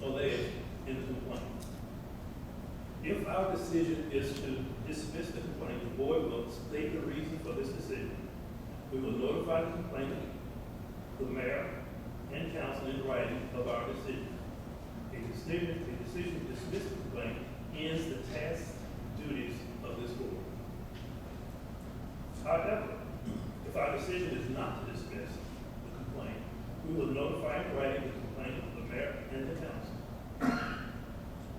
alleged in the complaint. If our decision is to dismiss the complaint, the board will state the reason for this decision. We will notify the complainant, the mayor, and council in writing of our decision. A decision to dismiss the complaint ends the tasks duties of this board. However, if our decision is not to dismiss the complaint, we will notify in writing the complainant, the mayor, and the council.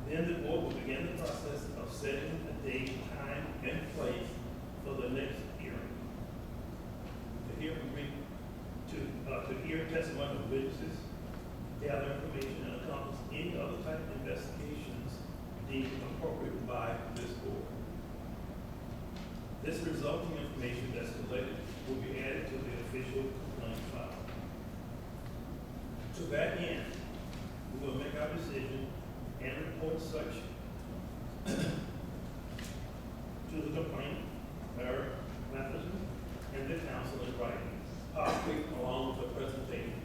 Then the board will begin the process of setting a date, time, and place for the next hearing. To hear testimony of witnesses, gather information, and accomplish any other type of investigations deemed appropriate by this board. This resulting information that's collected will be added to the official complaint file. To that end, we will make our decision and report such to the complainant, Mayor Matheson, and the council in writing, possibly along with a presentation.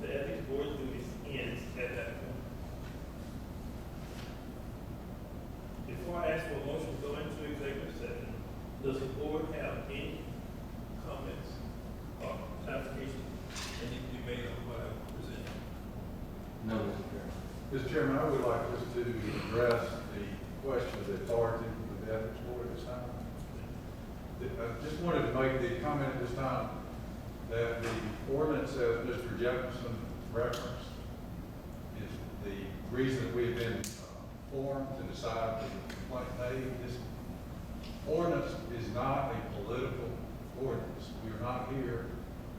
The ethics board duties ends at that point. Before I ask for a motion to go into executive session, does the board have any comments or clarification that need to be made on what I presented? No, Mr. Chairman. Mr. Chairman, I would like just to address the question of the authority of the ethics board at this time. I just wanted to make the comment at this time that the ordinance, as Mr. Jefferson referenced, is the reason that we have been formed to decide the complaint made. This ordinance is not a political ordinance. We are not here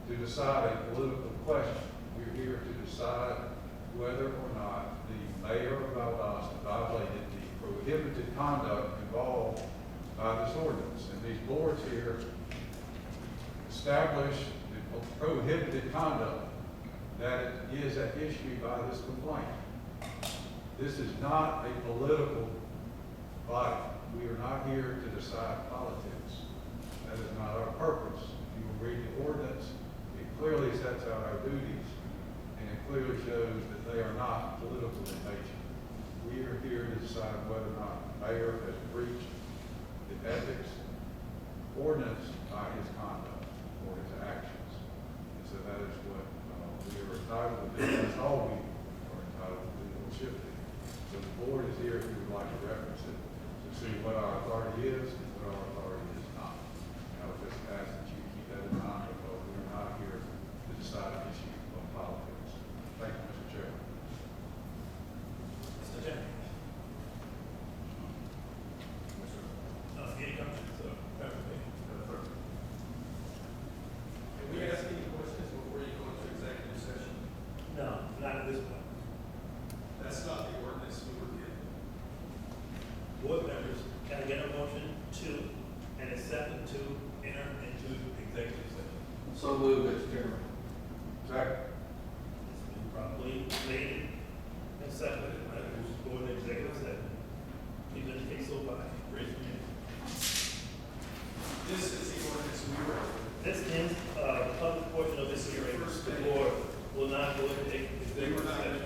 to decide a political question. We're here to decide whether or not the mayor of Valdosta violated the prohibited conduct involved by this ordinance. And these boards here establish the prohibited conduct that is at issue by this complaint. This is not a political body. We are not here to decide politics. That is not our purpose. If you will read the ordinance, it clearly sets out our duties, and it clearly shows that they are not political in nature. We are here to decide whether or not the mayor has breached the ethics ordinance by his conduct or his actions. And so that is what we are entitled to do. That's all we are entitled to do or should be. So the board So moved, Mr. Chairman. Second. Probably made and seconded, right? We'll go into executive session. Please indicate so by raise your hand. This is the ordinance we wrote. This ends the public portion of this hearing. The board will not go into executive session.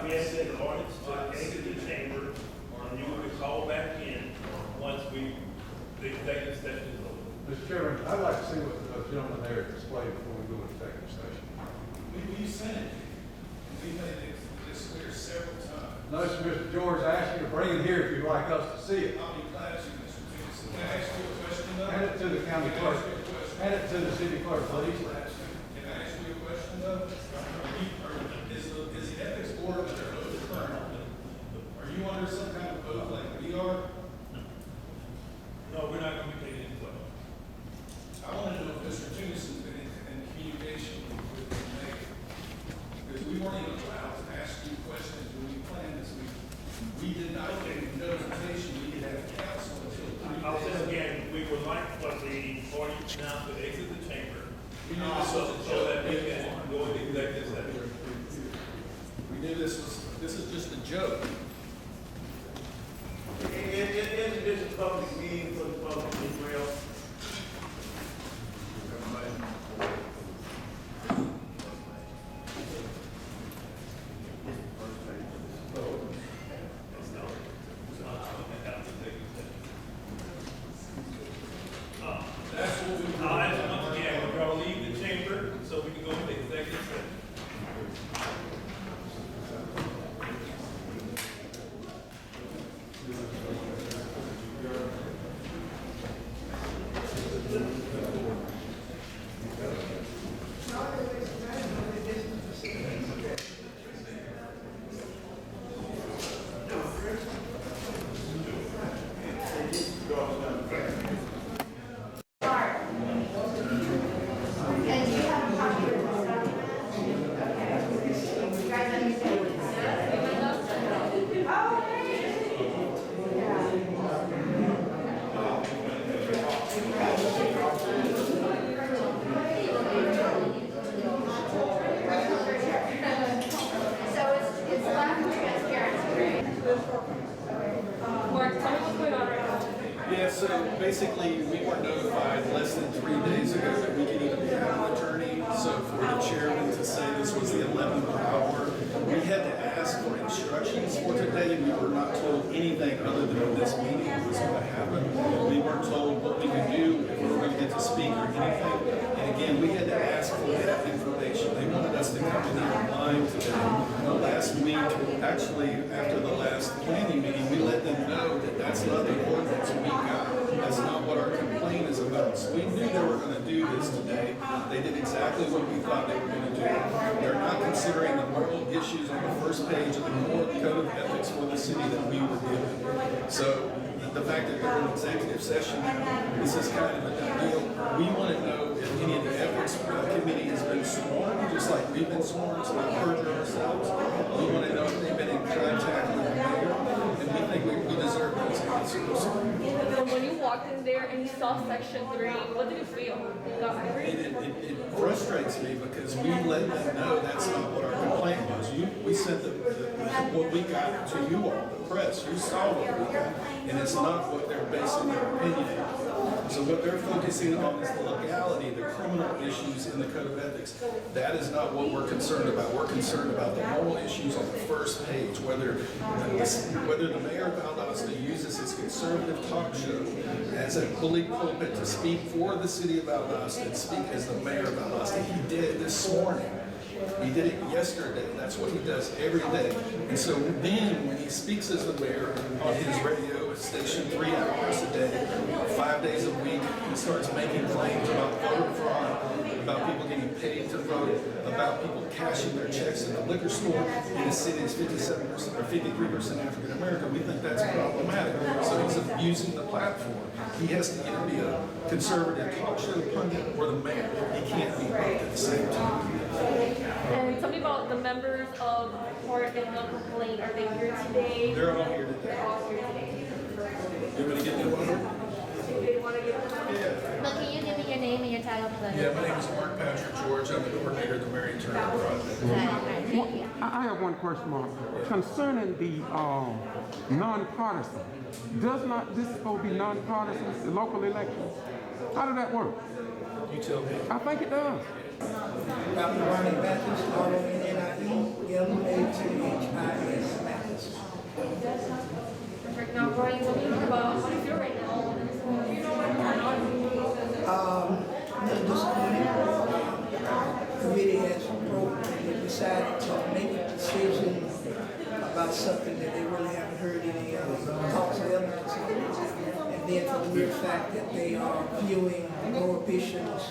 We have said the ordinance to exit the chamber, and you will be called back in once the executive session is over. Mr. Chairman, I'd like to see what the gentleman there displayed before we go into executive session. We sent it. We made this clear several times. No, Mr. George, I asked you to bring it here if you'd like us to see it. I'll be glad to, Mr. Peterson. Can I ask you a question, though? Hand it to the county clerk. Hand it to the city clerk, please. Can I ask you a question, though? Is the ethics board under oath currently? Are you under some kind of oath like we are? No, we're not going to be taking any vote. I want to know if Mr. Peterson's been in communication with the mayor. Because we weren't even allowed to ask you questions when we planned this meeting. We did not get notification we could have council until 3 days. I'll say again, we would like for the audience now to exit the chamber. We knew this was a So that we can go into executive session. We knew this is just a joke. It is a public meeting for the public as well. That's what we Once again, we're going to leave the chamber so we can go into executive session. Yeah, so basically, we were notified less than 3 days ago that we could even have an attorney. So for the chairman to say this was the 11th hour, we had to ask for instructions for today. We were not told anything other than this meeting was going to happen. We weren't told what we could do, if we were going to get to speak or anything. And again, we had to ask for that information. They wanted us to come in here live today. Last week, actually, after the last planning meeting, we let them know that that's not the ordinance we got. That's not what our complaint is about. So we knew they were going to do this today. They did exactly what we thought they were going to do. They're not considering the moral issues on the first page of the code of ethics for the city that we were given. So the fact that they're in executive session, this is kind of a done deal. We want to know if any of the ethics committee has been sworn, just like we've been sworn to not perjure ourselves. We want to know if they've been in contact with the mayor, and we think we deserve those answers. When you walked in there and you saw section 3, what did you feel? It frustrates me because we let them know that's not what our complaint was. We sent what we got to you all, the press. You saw what we got, and it's not what they're basing their opinion on. So what they're focusing on is the legality, the criminal issues in the code of ethics. That is not what we're concerned about. We're concerned about the moral issues on the first page, whether the mayor of Valdosta uses his conservative talk show as a bully pulpit to speak for the city of Valdosta and speak as the mayor of Valdosta. He did it this morning. He did it yesterday. That's what he does every day. And so then when he speaks as the mayor on his radio station 3 hours a day, 5 days a week, he starts making claims about voter fraud, about people getting paid to vote, about people cashing their checks in the liquor store in a city that's 57% or 53% African American. We think that's problematic. So he's abusing the platform. He has to either be a conservative talk show pundit or the mayor. He can't be both at the same time. And tell me about the members of part in the complaint. Are they here today? They're all here today. They're all here today. You want me to get them over? Do they want to give them? Yeah. But can you give me your name and your title? Untitled Chapter. Yeah, my name is Mark Patrick George. I'm the coordinator of the Marion Turner Project. Well, I have one question, Mark. Concerning the nonpartisan, does not this supposed to be nonpartisan, the local elections? How does that work? You tell me. I think it does. Dr. Ronnie Matheson, R-O-N-N-I-E-M-A-T-H-I-S, Matheson. Perfect. Now, Brian, what do you think about how do you feel right now? The committee has decided to make a decision about something that they really haven't heard any thoughts or evidence on. And then for the mere fact that they are viewing prohibitions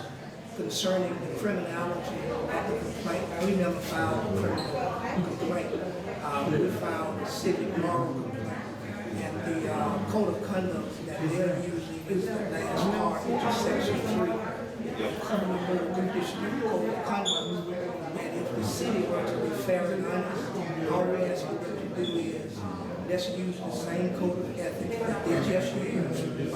concerning the criminality of the complaint. We never filed a criminal complaint. We filed a civic moral complaint. And the code of conduct that they're using is the last part, which is section 3. Criminal conditional code of conduct. And if the city were to be fair and honest, all we're asking them to do is let's use the same code of ethics that they just used a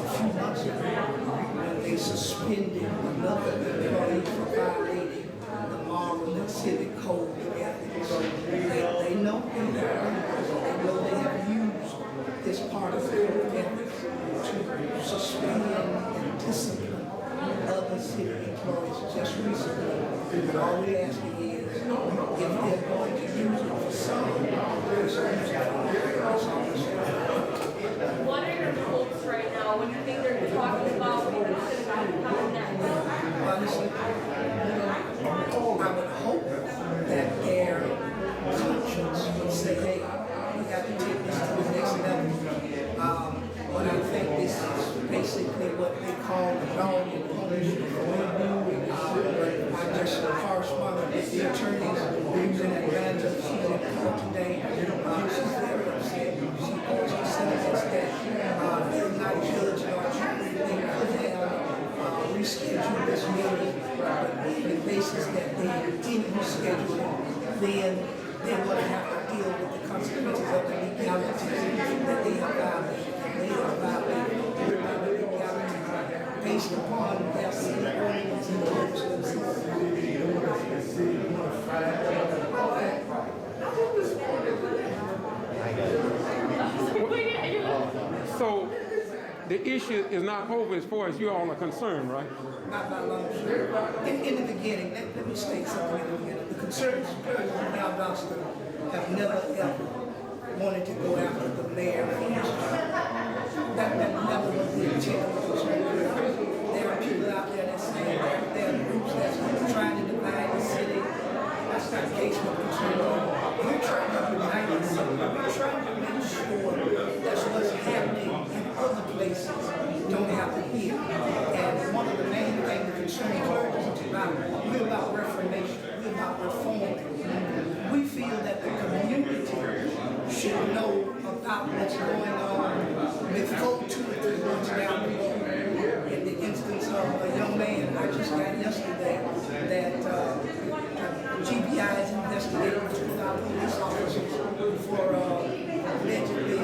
few months ago when they suspended another employee for violating the moral and civic code of ethics. They know they have used this part of the code of ethics to suspend and discipline other city employees just recently. And all we're asking is if they're going to use it for some, What are your hopes right now? What do you think they're talking about? What do you think is going to happen next? Honestly, I would hope that their conscience would say, hey, we got to take this to the next level. But I think this is basically what they call the dog and punish. I just corresponded with the attorneys in Atlanta. She's in court today. She's very upset. She goes to sentences that they're not judged or jury. They could have rescheduled this meeting, but on the basis that they didn't reschedule it, then they're going to have to deal with the consequences of the legalities that they have violated. They have violated based upon their city ordinance and rules themselves. So the issue is not over as far as you all are concerned, right? Not by long shot. In the beginning, let me state something in the beginning. The conservative clergy of Valdosta have never ever wanted to go after the mayor for his job. That never was the intent of the conservative. There are people out there that say there are groups that's trying to divide the city. That's not the case with the conservative. We're trying to unite the city. We're trying to make sure that what's happening in other places don't happen here. And one of the main things the conservative clergy is about, we're about reformation. We're about reform. We feel that the community should know about what's going on before 2 or 3 months down the road. In the instance of a young man I just got yesterday that G.B.R is investigating 2,000 police officers for allegedly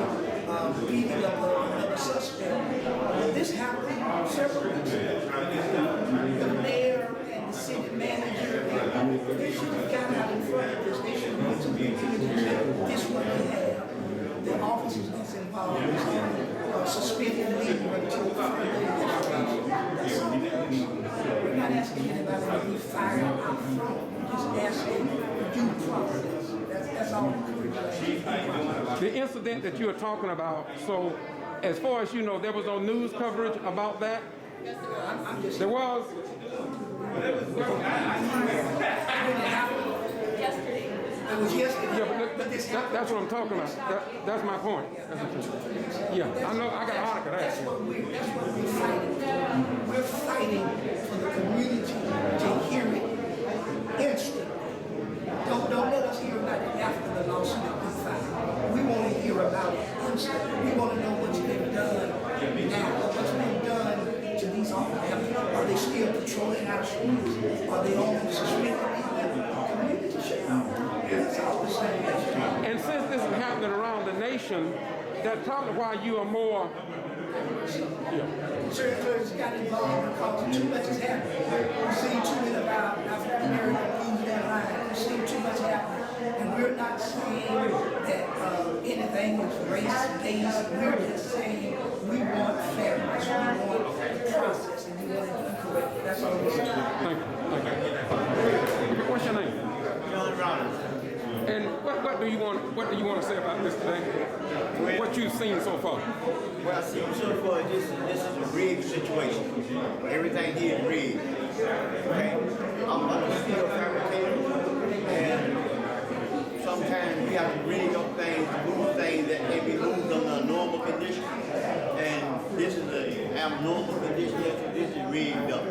beating up another suspect. This happened several weeks ago. The mayor and the city manager, they should have got out in front of this. They should have went to the community and said, this is what we have. The officers that's involved is suspended leave until further investigation. That's all it is. We're not asking anybody to be fired out front. We're just asking due process. That's all we're The incident that you are talking about, so as far as you know, there was no news coverage about that? There was? Yesterday. It was yesterday. Yeah, but that's what I'm talking about. That's my point. Yeah, I know. I got a article that. That's what we're fighting for. We're fighting for the community to hear it instantly. Don't let us hear about it after the lawsuit is filed. We want to hear about it instantly. We want to know what's been done now. What's been done to these officers? Are they still patrolling our streets? Are they on suspended? The community should know. That's all we're saying. And since this is happening around the nation, that's probably why you are more. Certain clergy got involved because too much is happening. not saying that anything is race-based. We're just saying we want fairness. We want the process, and we want it to be correct. That's all we're saying. Thank you. Thank you. What's your name? John Rollins. And what do you want to say about this today? What you've seen so far? What I've seen so far, this is a rigged situation. Everything here is rigged. Okay? I'm a steel fabricator, and sometimes we have to rig up things, move things that can be moved under a normal condition. And this is an abnormal condition, so this is rigged up.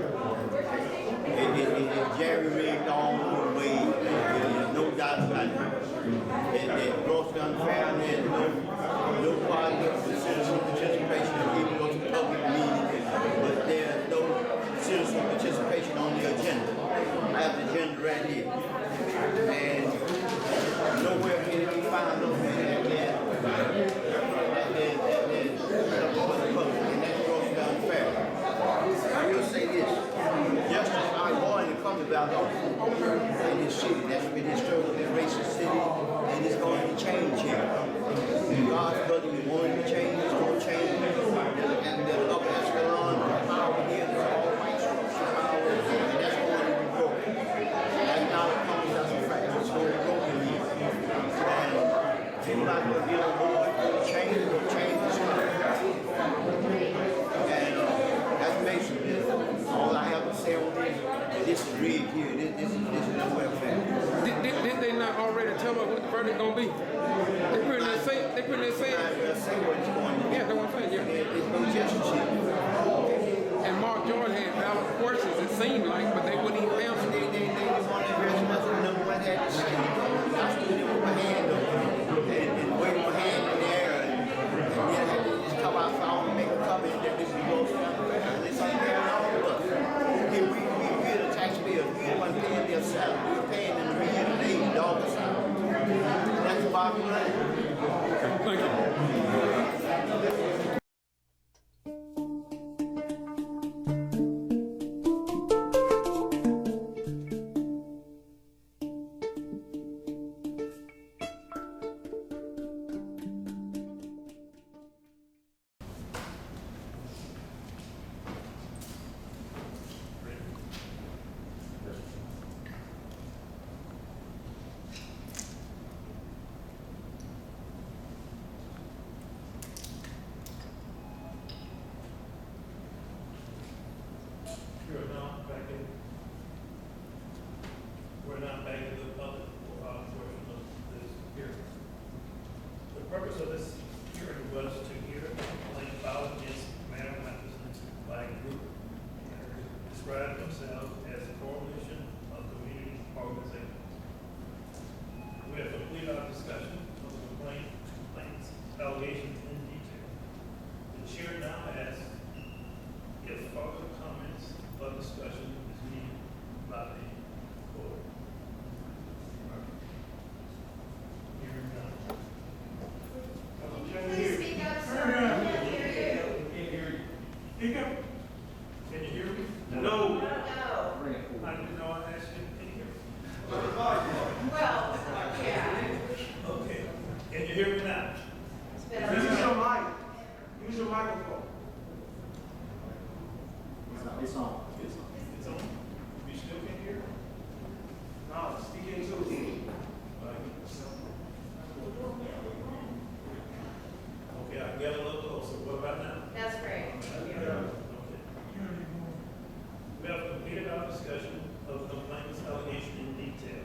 It's jerry-rigged all the way. There's no doubt about it. It's grossly unfair. There's no positive citizen participation of people to public meetings, but there's no citizen participation on the agenda. I have the agenda right here. And nowhere can it be found that there's public, and that's grossly unfair. I will say this. Justice are going to come about in this city. That's been historically a racist city, and it's going to change here. God's brother, we want it to change, it's going to change. And the upper echelon, the power here, there's all white structure power, and that's going to be broken. That's not a promise, that's a fact. It's going to be broken here. And people like to be on board, change the structure. And that's basically it. All I have to say on this is rigged here. This is no welfare. Did they not already tell us what the verdict gonna be? They pretty much say. What it's going to be. Yeah, that's what I'm saying. Yeah. It's no justice here. And Mark Jordan had valid questions, it seemed like, but they wouldn't even answer. They didn't want to address nothing. Number one had to say. I stood there with my hand up and waved my hand in the air, and then I had to just come outside and make a comment that this is gross unfair. And it's unfair on all of us. We're the taxpayers. We're the ones paying their salary. We're paying them $3 and $8 salary. That's the bottom line. Okay, thank you. We're not back in the public portion of this hearing. The purpose of this hearing was to hear a complaint filed against Mayor Matheson by a group that described themselves as a coalition of community organizations. We have completed our discussion of the complaints, allegations in detail. The chair now asks if further comments or discussion is needed by the board. Hearing none. Please speak up, sir. I can't hear you. Can't hear you. Speak up. Can you hear me? No. No. I didn't know I asked you. Can you hear me? Well, yeah. Okay. Can you hear me now? Use your mic. Use your microphone. It's on. It's on. You still can't hear? No, speak into it. Okay, I can get a little closer. What about now? That's great. Okay. We have completed our discussion of the complaints allegation in detail.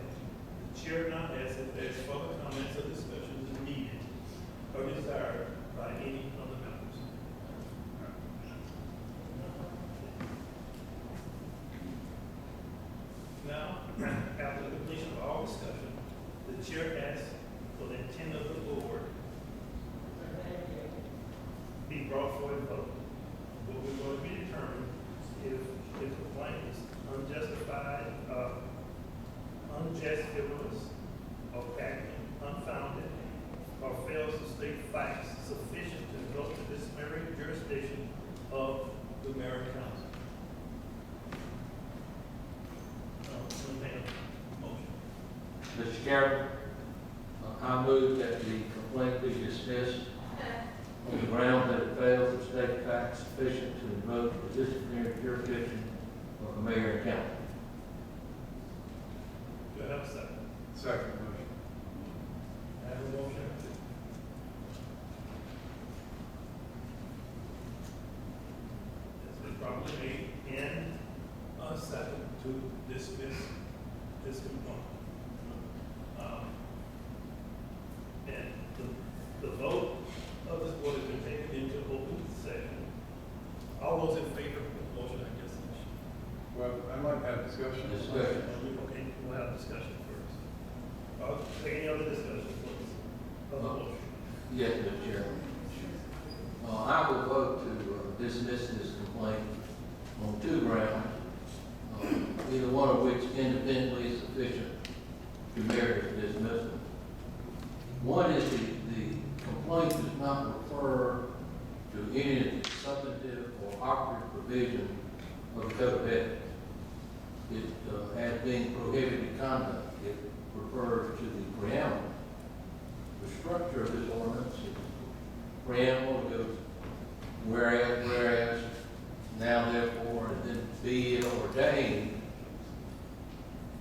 The chair now asks if there's further comments or discussions needed or desired by any of the members. Now, after the completion of all discussion, the chair asks for the intent of the board be brought for a vote. What we're going to be determined if the complaint is unjustified, unjust, frivolous, or patented, unfounded, or fails to state facts sufficient to go to the disciplinary jurisdiction of the mayor and council. Motion. Mr. Chairman, I move that the complaint be dismissed on the ground that it fails to state facts sufficient to invoke the disciplinary jurisdiction of the mayor and council. Do I have a second? Second motion. I have a motion. It's been properly made and a second to dismiss this complaint. And the vote of this board has been taken into open session. All those in favor of the motion, I guess. Well, I'd like to have discussion. Okay, we'll have discussion first. Any other discussion, please? Yes, Mr. Chairman. I will vote to dismiss this complaint on two grounds, either one of which independently is sufficient to merit dismissal. One is the complaint does not refer to any of the substantive or operative provision of the Code of Ethics. It, as being prohibited conduct, it refers to the preamble. The structure of this ordinance is preamble, it goes whereas, now therefore, and then be it ordained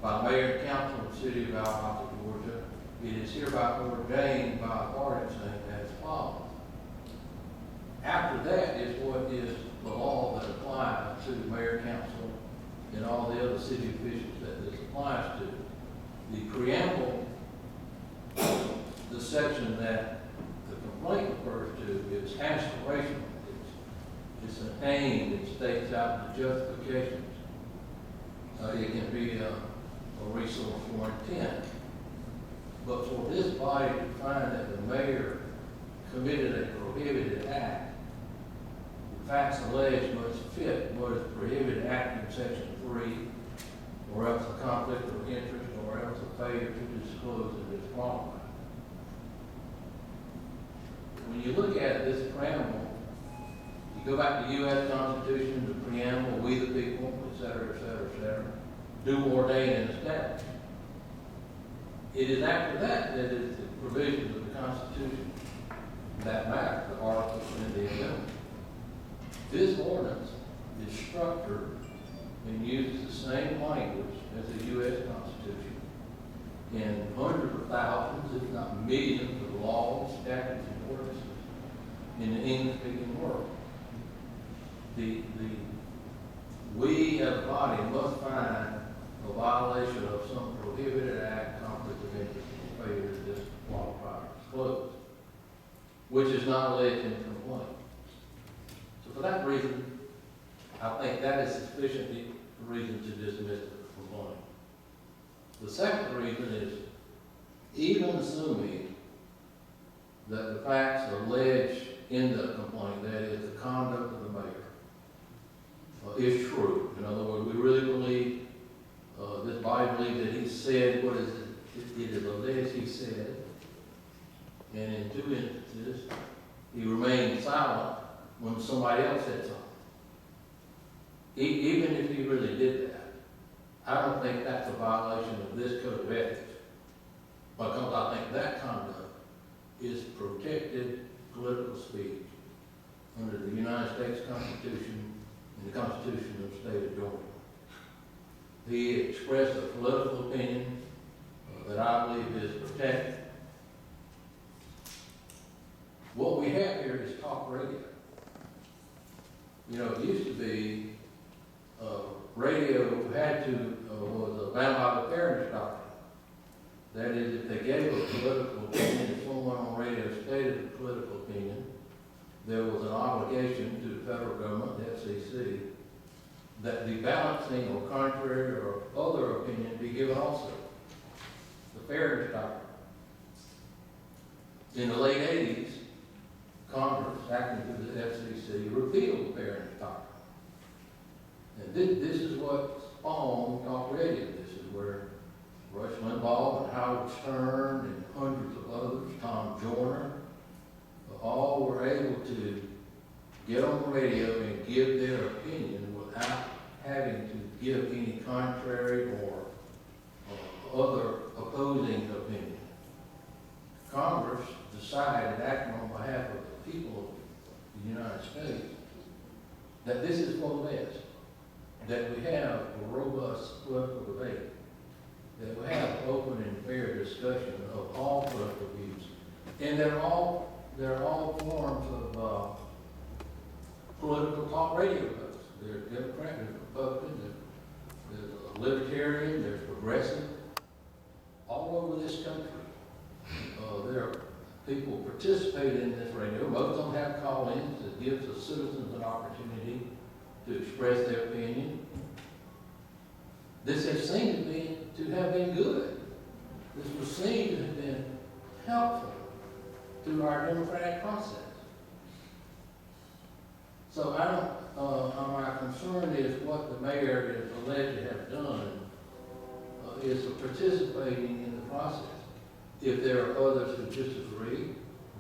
by the mayor and council of the city of Valdosta, Georgia. It is hereby ordained by authority saying as follows. After that is what is the law that applies to the mayor, council, and all the other city officials that this applies to. The preamble, the section that the complaint refers to, is aspirational. It's an aim. It states out the justifications. It can be a resource for intent. But for this body to find that the mayor committed a prohibited act, the facts alleged must fit what is prohibited act in section 3, or else a conflict of interest, or else a failure to disclose and disqualify. When you look at this preamble, you go back to the U.S. Constitution, the preamble, we the people, et cetera, et cetera, et cetera, do ordain and establish. It is after that that is the provisions of the Constitution that matter, the articles and the amendment. This ordinance is structured and uses the same language as the U.S. Constitution in hundreds of thousands, if not millions, of laws, statutes, and ordinances in the English-speaking world. We as a body must find a violation of some prohibited act, conflict of interest, or failure to disqualify or disclose, which is not alleged in the complaint. So for that reason, I think that is sufficient reason to dismiss the complaint. The second reason is, even assuming that the facts alleged in the complaint, that is the conduct of the mayor, is true. In other words, we really believe, this body believes that he said what is it is alleged he said, and in two instances, he remained silent when somebody else said something. Even if he really did that, I don't think that's a violation of this code of ethics, because I think that conduct is protected political speech under the United States Constitution and the Constitution of the state of Georgia. He expressed a political opinion that I believe is protected. What we have here is talk radio. You know, it used to be radio was bound by the fairness doctrine. That is, if they gave a political opinion, if someone on radio stated a political opinion, there was an obligation to the federal government, the FCC, that the balancing or contrary or other opinion be given also. The fairness doctrine. In the late 80s, Congress, acting through the FCC, repealed the fairness doctrine. And this is what spawned talk radio. This is where Rush Limbaugh and Howard Stern and hundreds of others, Tom Joyner, all were able to get on the radio and give their opinion without having to give any contrary or other opposing opinion. Congress decide and act on behalf of the people of the United States, that this is for the best, that we have a robust political debate, that we have open and fair discussion of all political views, and they're all forms of political talk radio hosts. There's Democrat, there's Republican, there's libertarian, there's progressive, all over this country. There are people participate in this radio. Most of them have call-ins that gives the citizens an opportunity to express their opinion. This has seemed to have been good. This was seen to have been helpful to our democratic process. So my concern is what the mayor is alleged to have done is participating in the process. If there are others who disagree,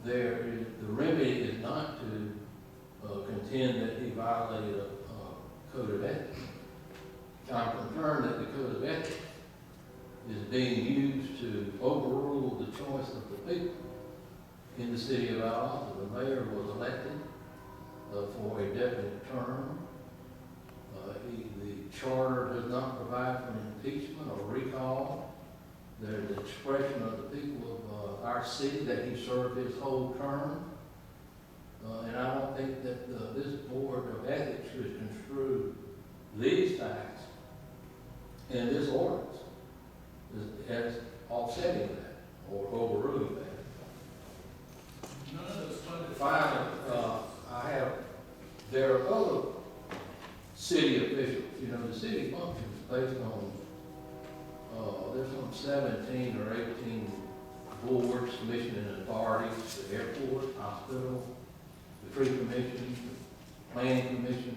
the remedy is not to contend that he violated a code of ethics. I'm concerned that the code of ethics is being used to overrule the choice of the people in the city of Valdosta. The mayor was elected for a definite term. The charter does not provide for an impeachment or recall. There's an expression of the people of our city that he served his whole term. And I don't think that this Board of Ethics should construe these facts and this ordinance as offsetting that or overruling that. Finally, there are other city officials. You know, the city functions based on, there's some 17 or 18 boards, commission and authorities, the airport, hospital, the tree commission, the planning commission.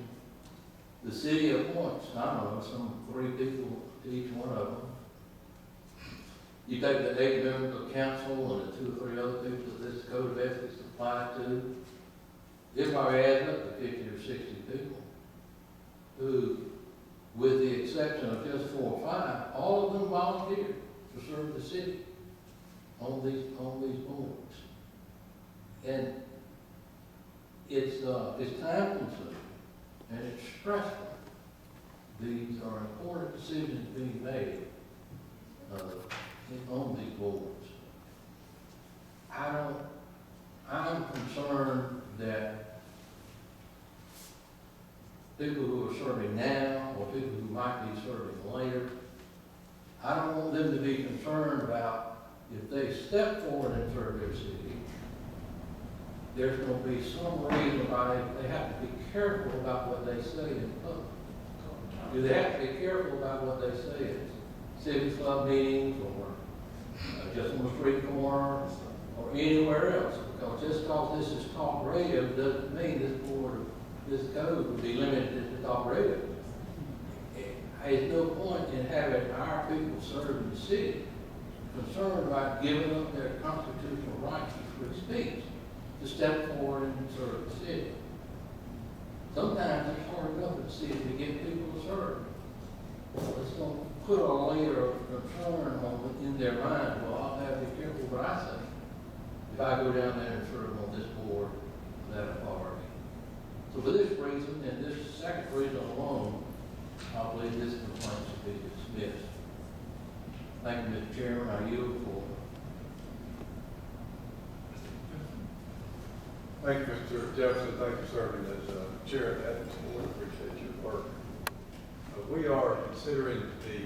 The city appoints, I don't know, some 3 people to each one of them. You take the 8 members of council and the 2 or 3 other people that this code of ethics applies to, it probably adds up to 50 or 60 people who, with the exception of just 4 or 5, all of them volunteered to serve the city on these boards. And it's time consuming and it's stressful. These are important decisions being made on these boards. I'm concerned that people who are serving now or people who might be serving later, I don't want them to be concerned about if they step forward and serve their city, there's going to be some reason why they have to be careful about what they say in public. Do they have to be careful about what they say in civic club meetings or just on the street corner or anywhere else? Because just because this is talk radio doesn't mean this code would be limited to talk radio. There's no point in having our people serving the city concerned about giving up their constitutional rights to free speech to step forward and serve the city. Sometimes it's hard enough in the city to get people to serve. Well, it's going to put a layer of concern in their mind. Well, I'll have to be careful what I say if I go down there and serve on this board, that authority. So for this reason, and this second reason alone, I believe this complaint should be dismissed. Thank you, Mr. Chairman. I yield for. Thank you, Mr. Jefferson. Thank you for serving as chair of the Ethics Board. Appreciate your work. We are considering the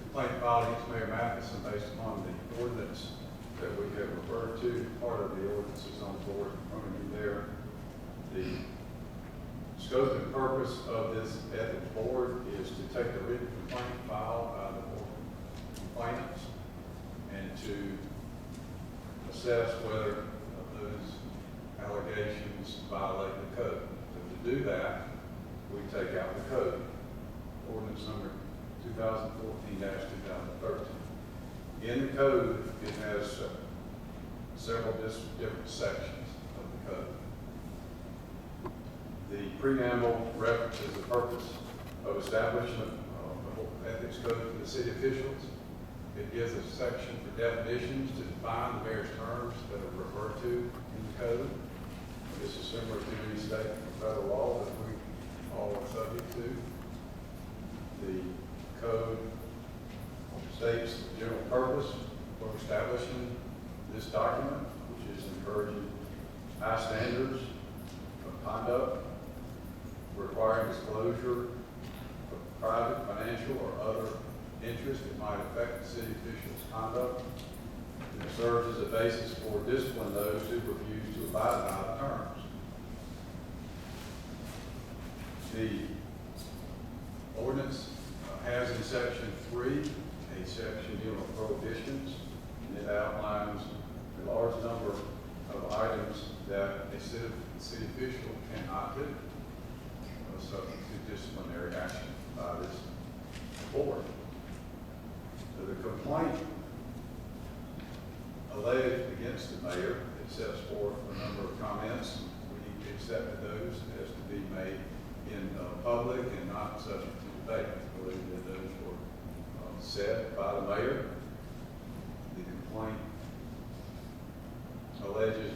complaint filed against Mayor Matheson based upon the ordinance that we have referred to. Part of the ordinance is on the board in front of you there. The scope and purpose of this ethics board is to take the written complaint filed by the board complainants and to assess whether those allegations violate the code. So to do that, we take out the code, ordinance number 2014-2013. In the code, it has several different sections of the code. The preamble references the purpose of establishment of an ethics code for the city officials. It gives a section for definitions to define the various terms that are referred to in the code. This is similar to the state and federal law that we all are subject to. The code states the general purpose for establishing this document, which is encouraging high standards of conduct, requiring disclosure of private, financial, or other interests that might affect the city official's conduct. And it serves as a basis for discipline those who refuse to abide by the terms. The ordinance has in section 3 a section dealing with prohibitions, and it outlines a large number of items that a city official cannot do, subject to disciplinary action by this board. So the complaint alleged against the mayor, it sets forth a number of comments. We accepted those as to be made in public and not subject to debate. I believe that those were said by the mayor. The complaint alleges,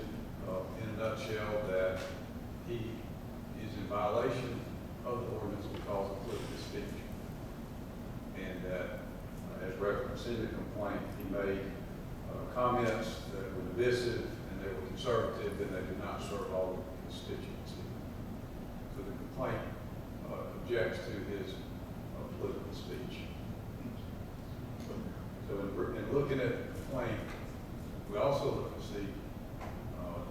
in a nutshell, that he is in violation of the ordinance because of political speech, and that, as referenced in the complaint, he made comments that were divisive and they were conservative and they did not serve all of the constituency. So the complaint objects to his political speech. So in looking at the complaint, we also look to see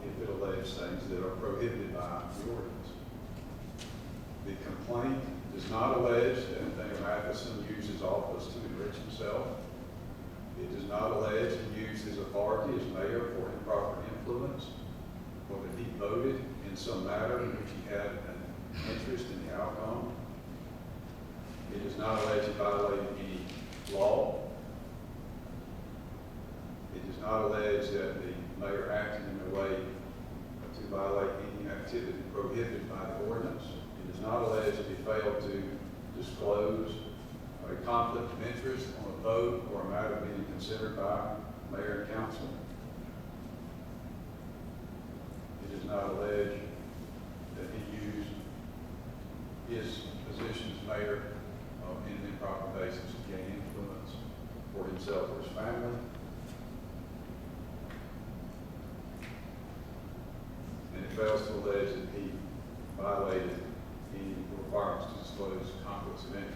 if it alleges things that are prohibited by the ordinance. The complaint does not allege that Mayor Matheson used his office to enrich himself. It does not allege he used his authority as mayor for improper influence, or that he voted in some matter in which he had an interest in the outcome. It does not allege he violated any law. It does not allege that the mayor acted in a way to violate any activity prohibited by the ordinance. It does not allege that he failed to disclose a conflict of interest on a vote or a matter being considered by mayor and council. It does not allege that he used his position as mayor in an improper basis to gain influence for himself or his family. And it fails to allege that he violated any requirements to disclose conflicts of interest.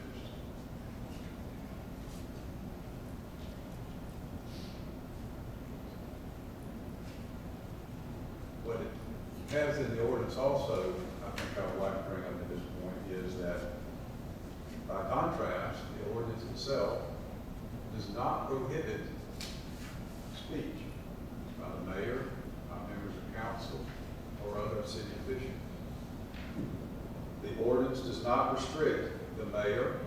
What it has in the ordinance also, I think I would like to bring up at this point, is that by contrast, the ordinance itself does not prohibit speech by the mayor, by members of council, or other city officials. The ordinance does not restrict the mayor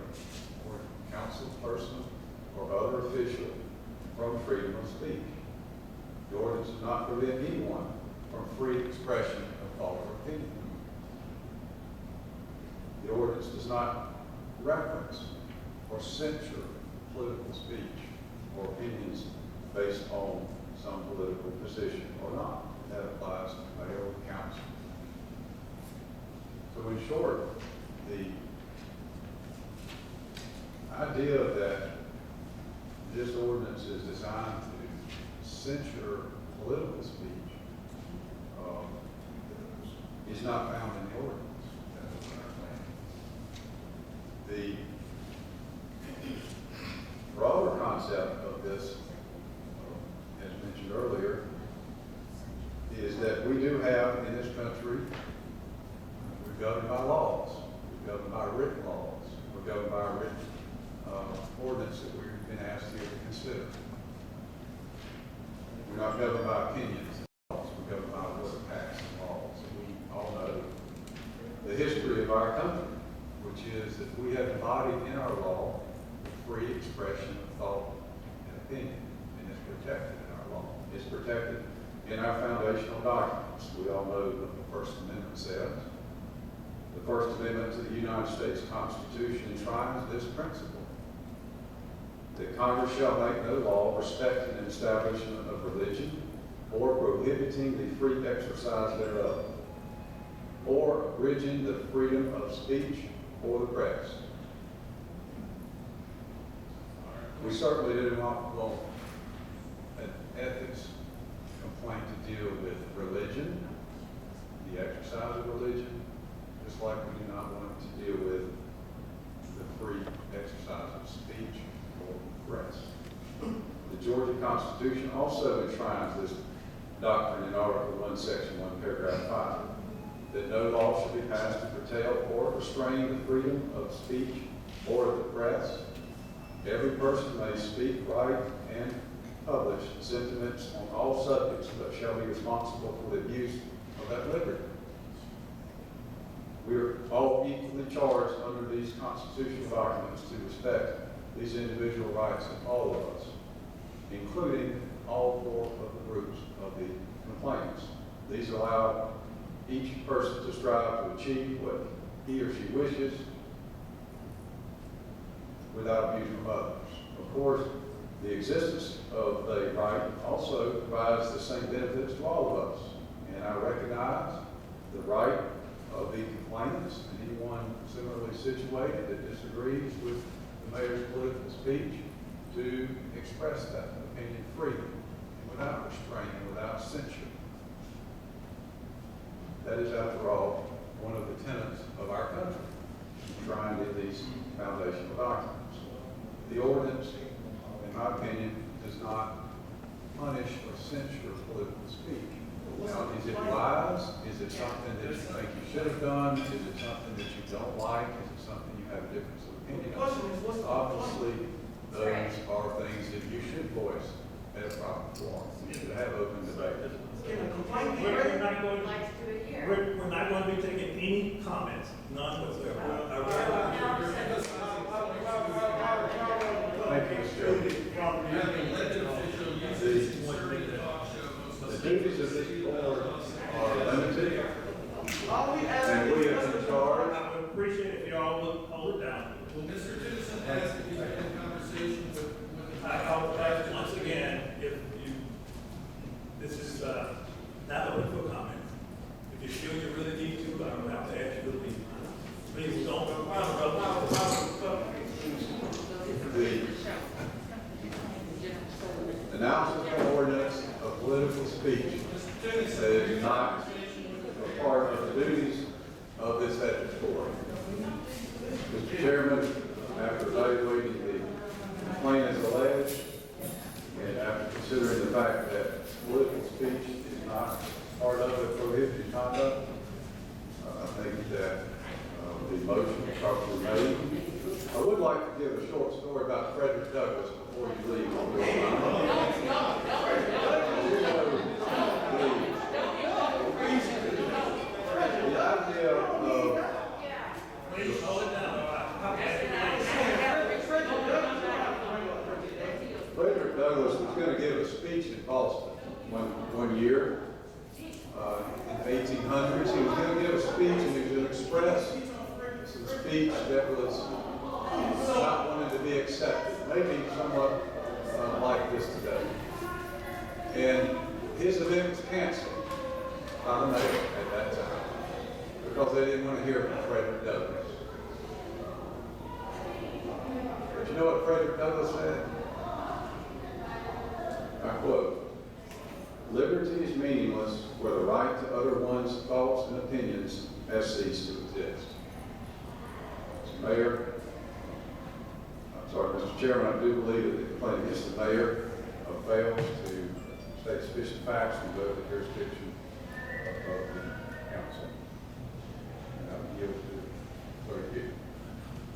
or council person or other official from freedom of speech. The ordinance does not prevent anyone from free expression of thought or opinion. The ordinance does not reference or censure political speech or opinions based on some political position or not. That applies to the mayor or council. So in short, the idea that this ordinance is designed to censure political speech is not found in the ordinance. The broader concept of this, as mentioned earlier, is that we do have in this country, we're governed by laws, we're governed by written laws, we're governed by a written ordinance that we've been asked here to consider. We're not governed by opinions, we're governed by what are passed laws. We all know the history of our country, which is that we have embodied in our law free expression of thought and opinion, and it's protected in our law. It's protected in our foundational documents. We all know what the First Amendment says. The First Amendment to the United States Constitution enshrines this principle. that Congress shall make no law respecting an establishment of religion or prohibiting the free exercise thereof, or abridging the freedom of speech or the press. We certainly do not want an ethics complaint to deal with religion, the exercise of religion, just like we do not want it to deal with the free exercise of speech or press. The Georgia Constitution also enshrines this doctrine in Article 1, Section 1, Paragraph 5, that no law shall be passed to curtail or restrain the freedom of speech or of the press. Every person may speak, write, and publish sentiments on all subjects, but shall be responsible for the abuse of that liberty. We are all equally charged under these constitutional documents to respect these individual rights of all of us, including all four of the groups of the complainants. These allow each person to strive to achieve what he or she wishes without abuse from others. Of course, the existence of a right also provides the same benefits to all of us, and I recognize the right of the complainants and anyone similarly situated that disagrees with the mayor's political speech to express that opinion freely and without restraint and without censure. That is, after all, one of the tenets of our country, enshrined in these foundational documents. The ordinance, in my opinion, does not punish or censure political speech. Now, is it wise? Is it something that you think you should have done? Is it something that you don't like? Is it something you have a difference of opinion on? Obviously, those are things that you should voice at a proper forum. You should have open debate. We're not going to be taking any comments, none whatsoever. Thank you, Mr. Chairman. The duties of this board are limited, and we have been charged. I would appreciate it if you all would hold it down. Well, Mr. Matheson asked if you had a conversation with I will ask once again if you, this is not open for comment. If you feel you really need to, I will have to ask you to leave. Please don't The announcement of ordinance of political speech that is not a part of the duties of this ethics board. Mr. Chairman, after evaluating the complaint as alleged, and after considering the fact that political speech is not part of the prohibited conduct, I think that the motion is properly made. I would like to give a short story about Frederick Douglass before you leave. The idea of Frederick Douglass was going to give a speech in Boston one year in the 1800s. He was going to give a speech and he was going to express some speech that was not wanted to be accepted, maybe somewhat like this today. And his event was canceled by the mayor at that time because they didn't want to hear from Frederick Douglass. But you know what Frederick Douglass said? I quote, "Liberty is meaningless where the right to utter one's thoughts and opinions has ceased to exist." Mayor, Mr. Chairman, I do believe that the complaint against the mayor fails to state sufficient facts and go to the jurisdiction of the council. And I would yield to Clergy.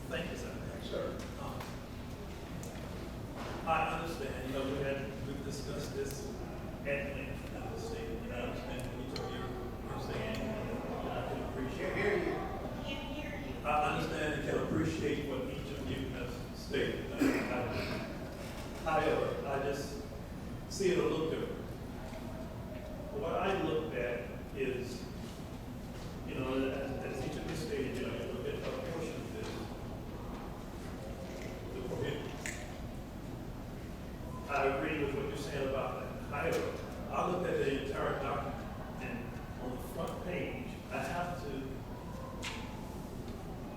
Thank you, sir. Thanks, sir. I understand, we've discussed this at length, I understand, and I understand what you're saying, and I can appreciate I understand and can appreciate what each of you has stated. However, I just see it a little different. What I looked at is, as each of you stated, you look at a portion of this, the prohibited. passionate about that title. I looked at the entire document, and on the front page, I have to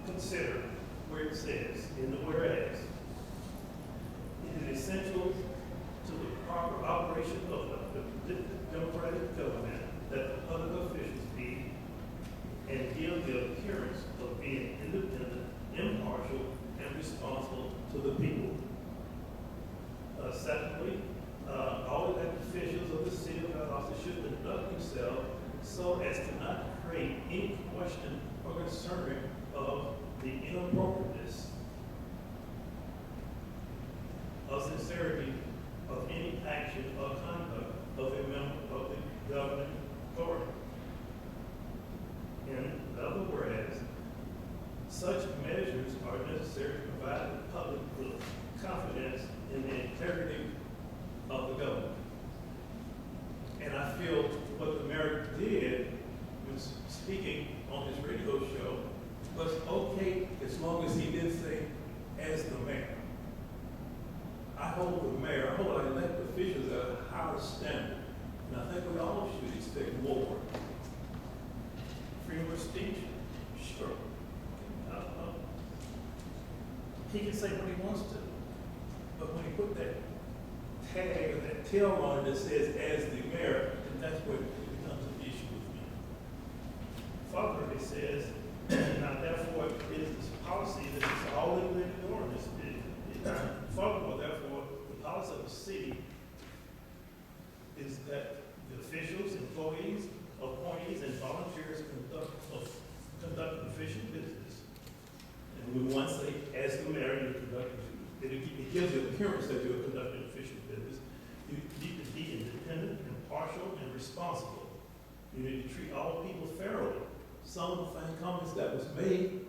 consider where it says, in the whereas, it is essential to the proper operation of the democratic government that the public officials be and give the appearance of being independent, impartial, and responsible to the people. Secondly, all elected officials of the city of Valdosta should conduct themselves so as to not create any question or concern of the inappropriateness of sincerity of any action or conduct of a member of the governing authority. In other words, such measures are necessary to provide the public with confidence in the integrity of the government. And I feel what the mayor did when speaking on his radio show was okay as long as he did say, as the mayor. I hold our elected officials at a higher standard, and I think we all should expect more. Freedom of speech, sure. He can say what he wants to, but when he put that tag or that tail on it that says as the mayor, then that's where it becomes an issue with me. Further, it says, now therefore it is this policy that is all in the ordinance. Furthermore, therefore, the policy of the city is that the officials, employees, appointees, and volunteers conduct official business. And when one say, as the mayor, you conduct, it gives the appearance that you're conducting official business. You need to be independent, impartial, and responsible. You need to treat all people fairly. Some of the fine comments that was made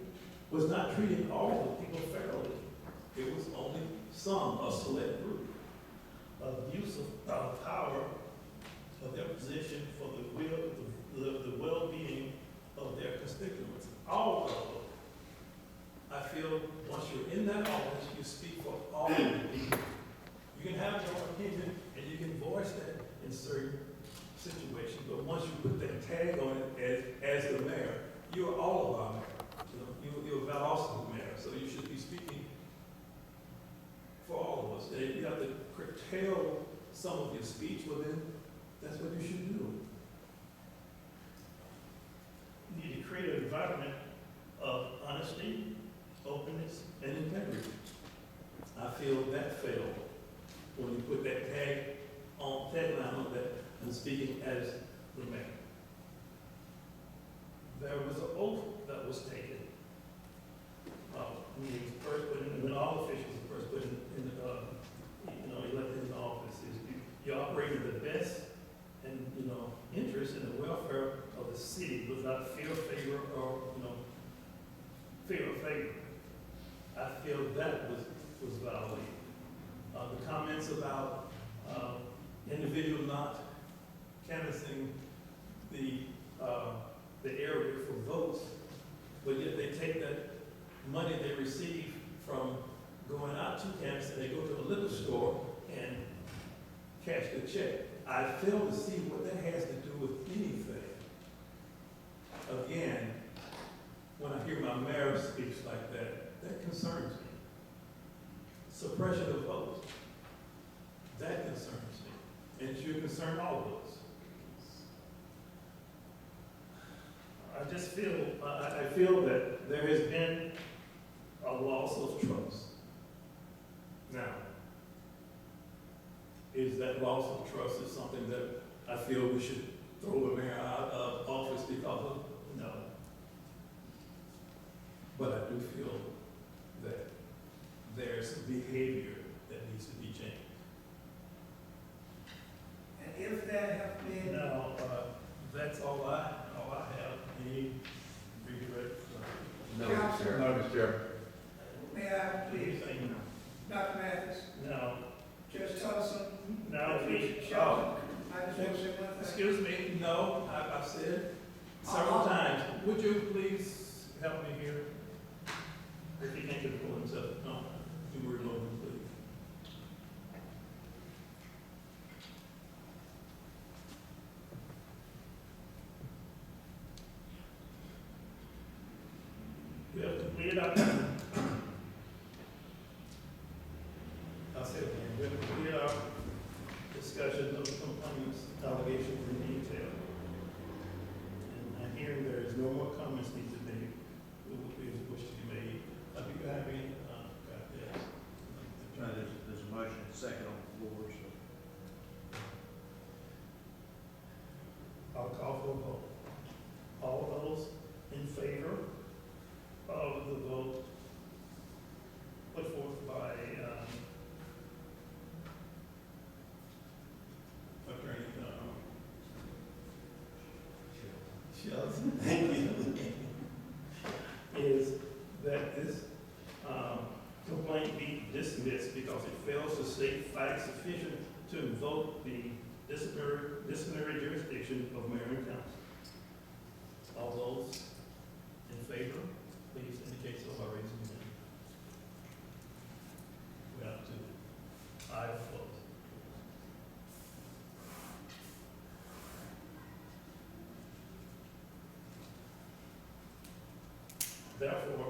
was not treating all the people fairly. It was only some, a select group. Abuse of power of their position for the well-being of their constituents. All of them. I feel once you're in that office, you speak for all of the people. You can have your opinion and you can voice that in certain situations, but once you put that tag on it as the mayor, you're all of our mayor. You're Valdosta's mayor, so you should be speaking for all of us. And if you have to curtail some of your speech, well then, that's what you should do. You need to create an environment of honesty, openness, and integrity. I feel that failed when you put that tagline on that and speaking as the mayor. There was an oath that was taken when all officials are first put elected in office. You operate in the best and interest in the welfare of the city without fear, favor, or fear or favor. I feel that was violated. The comments about individual not canvassing the area for votes, but yet they take that money they receive from going out to canvass and they go to a liquor store and cash the check. I fail to see what that has to do with anything. Again, when I hear my mayor speak like that, that concerns me. Suppression of votes, that concerns me. And it should concern all of us. I just feel, I feel that there has been a loss of trust. Now, is that loss of trust is something that I feel we should throw the mayor out of office because of? No. But I do feel that there's some behavior that needs to be changed. And if that have been... Now, that's all I have. Any regret? No, Mr. Chair. No, Mr. Chair. May I please? Dr. Mathis? No. Judge Matheson? No, please. I just want to say one thing. Excuse me, no, I've said several times. Would you please help me here? If he can't control himself, no, you were alone, please. I'll say it again, we did our discussion of the complaints, allegations in detail. And I'm hearing there is no more comments need to be made, wish to be made. I think you have any, yes. There's a motion, second on the floor, so. I'll call for a vote. All those in favor of the vote put forth by Attorney Shelton, thank you, is that this complaint be dismissed because it fails to state facts sufficient to invoke the disciplinary jurisdiction of mayor and council. All those in favor, please indicate so by raising your hand. We have to. I oppose. Therefore,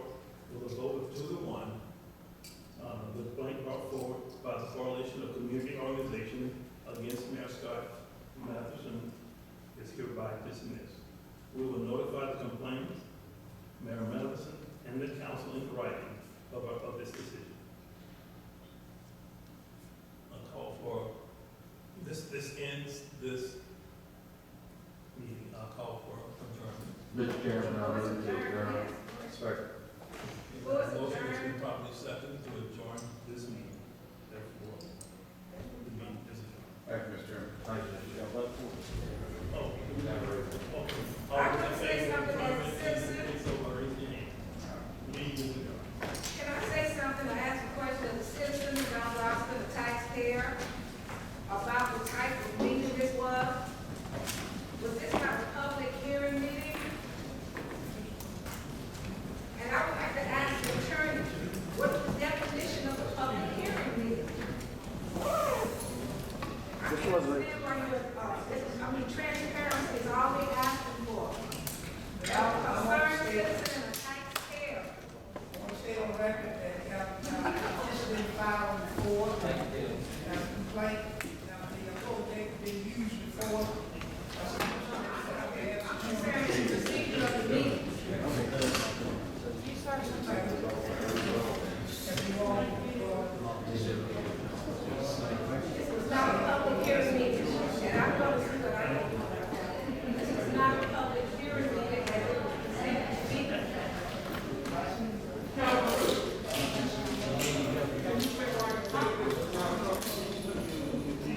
with a vote of 2-1, the complaint brought forward by the Coalition of Community Organizations against Mayor Scott Matheson is hereby dismissed. We will notify the complainant, Mayor Mathison, and the council in writing of this decision. A call for this ends this meeting. I'll call for adjournment. Mr. Chairman, I move to adjourn. Second. Motion has been properly seconded to adjourn this meeting. Therefore, the meeting is adjourned. Thank you, Mr. Chairman. Thank you. Oh, all those in favor of adjournment, indicate so by raising your hand. Meeting is adjourned. Can I say something or ask a question as a citizen of Valdosta, the taxpayer, about the type of meeting this was? Was this not a public hearing meeting? And I would like to ask the attorney, what's the definition of a public hearing meeting? Transparency is all they asking for. A concerned citizen and a taxpayer. I want to stay on record that this has been filed before, complaint, the approach has been used before. Concerning the procedure of the meeting. This was not a public hearing meeting, and I'm going to see what I don't know about that. This was not a public hearing meeting, and it was presented to me.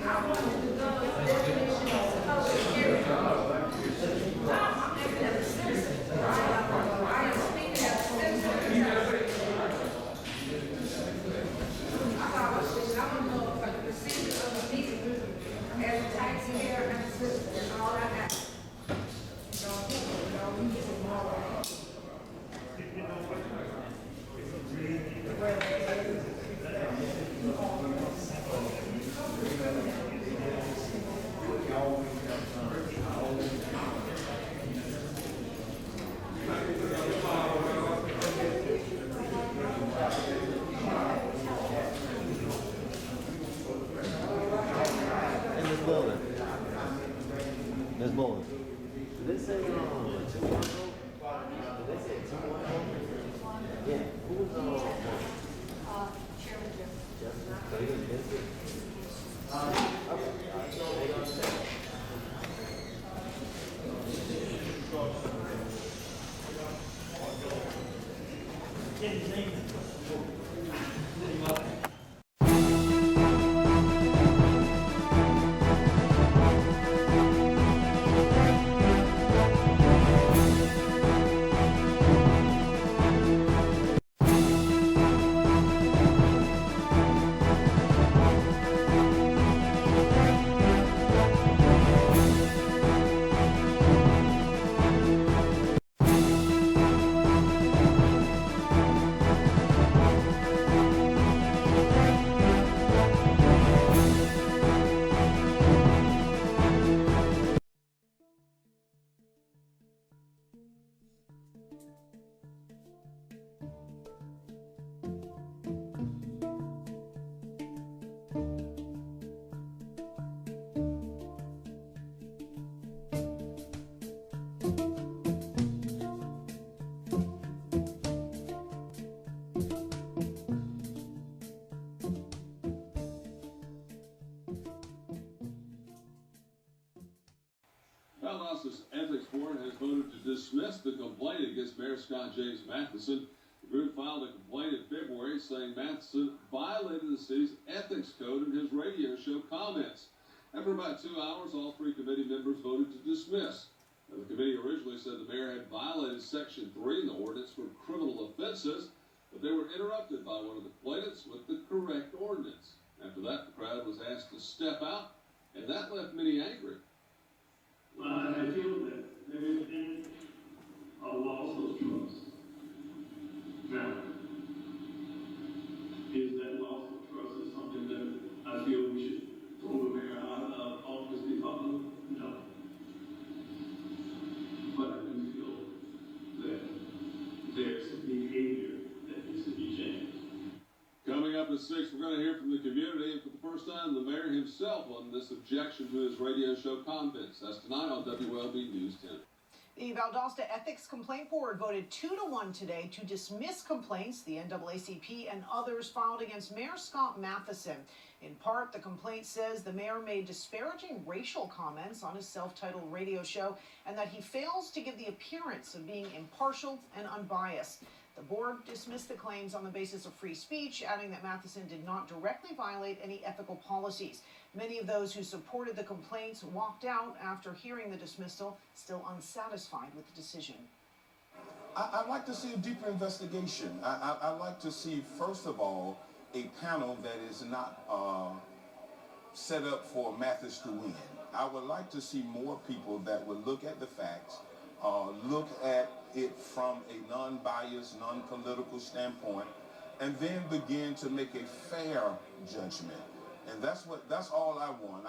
I wanted to know the definition of a public hearing. I'm acting as a citizen. I am speaking as a citizen. I want to know the procedure of the meeting as a taxpayer and a citizen. That's all I have. Ms. Bowling. Did they say 2-1 vote? Did they say 2-1 vote? Yeah. Who was Chairman Jeff? So he was against it? dismiss the complaint against Mayor Scott James Matheson. The group filed a complaint in February saying Mathison violated the city's ethics code in his radio show comments. After about 2 hours, all 3 committee members voted to dismiss. Now, the committee originally said the mayor had violated Section 3 in the ordinance for criminal offenses, but they were interrupted by one of the complainants with the correct ordinance. After that, the crowd was asked to step out, and that left many angry. Well, I feel that there has been a loss of trust. Now, is that loss of trust is something that I feel we should throw the mayor out of office because of? No. But I do feel that there's some behavior that needs to be changed. Coming up at 6, we're going to hear from the community, and for the first time, the mayor himself on this objection to his radio show comments. That's tonight on WLB News 10. The Valdosta Ethics Complaint Board voted 2-1 today to dismiss complaints the NAACP and others filed against Mayor Scott Matheson. In part, the complaint says the mayor made disparaging racial comments on his self-titled radio show and that he fails to give the appearance of being impartial and unbiased. The board dismissed the claims on the basis of free speech, adding that Matheson did not directly violate any ethical policies. Many of those who supported the complaints walked out after hearing the dismissal, still unsatisfied with the decision. I'd like to see a deeper investigation. I'd like to see, first of all, a panel that is not set up for Mathis to win. I would like to see more people that would look at the facts, look at it from a non-biased, non-political standpoint, and then begin to make a fair judgment. And that's all I want.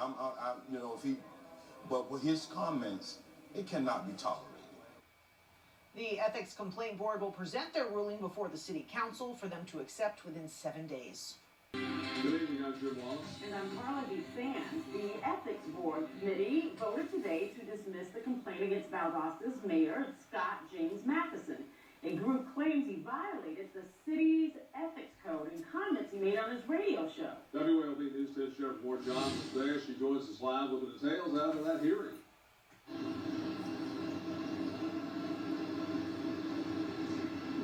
But with his comments, it cannot be tolerated. The Ethics Complaint Board will present their ruling before the City Council for them to accept within 7 days. Good evening, I'm Jim Wallace. And I'm Carla B. Sands. The Ethics Board Committee voted today to dismiss the complaint against Valdosta's mayor, Scott James Matheson. A group claims he violated the city's ethics code in comments he made on his radio show. WLB News 10 Sheriff Ward John was there. She joins us live with the details out of that hearing.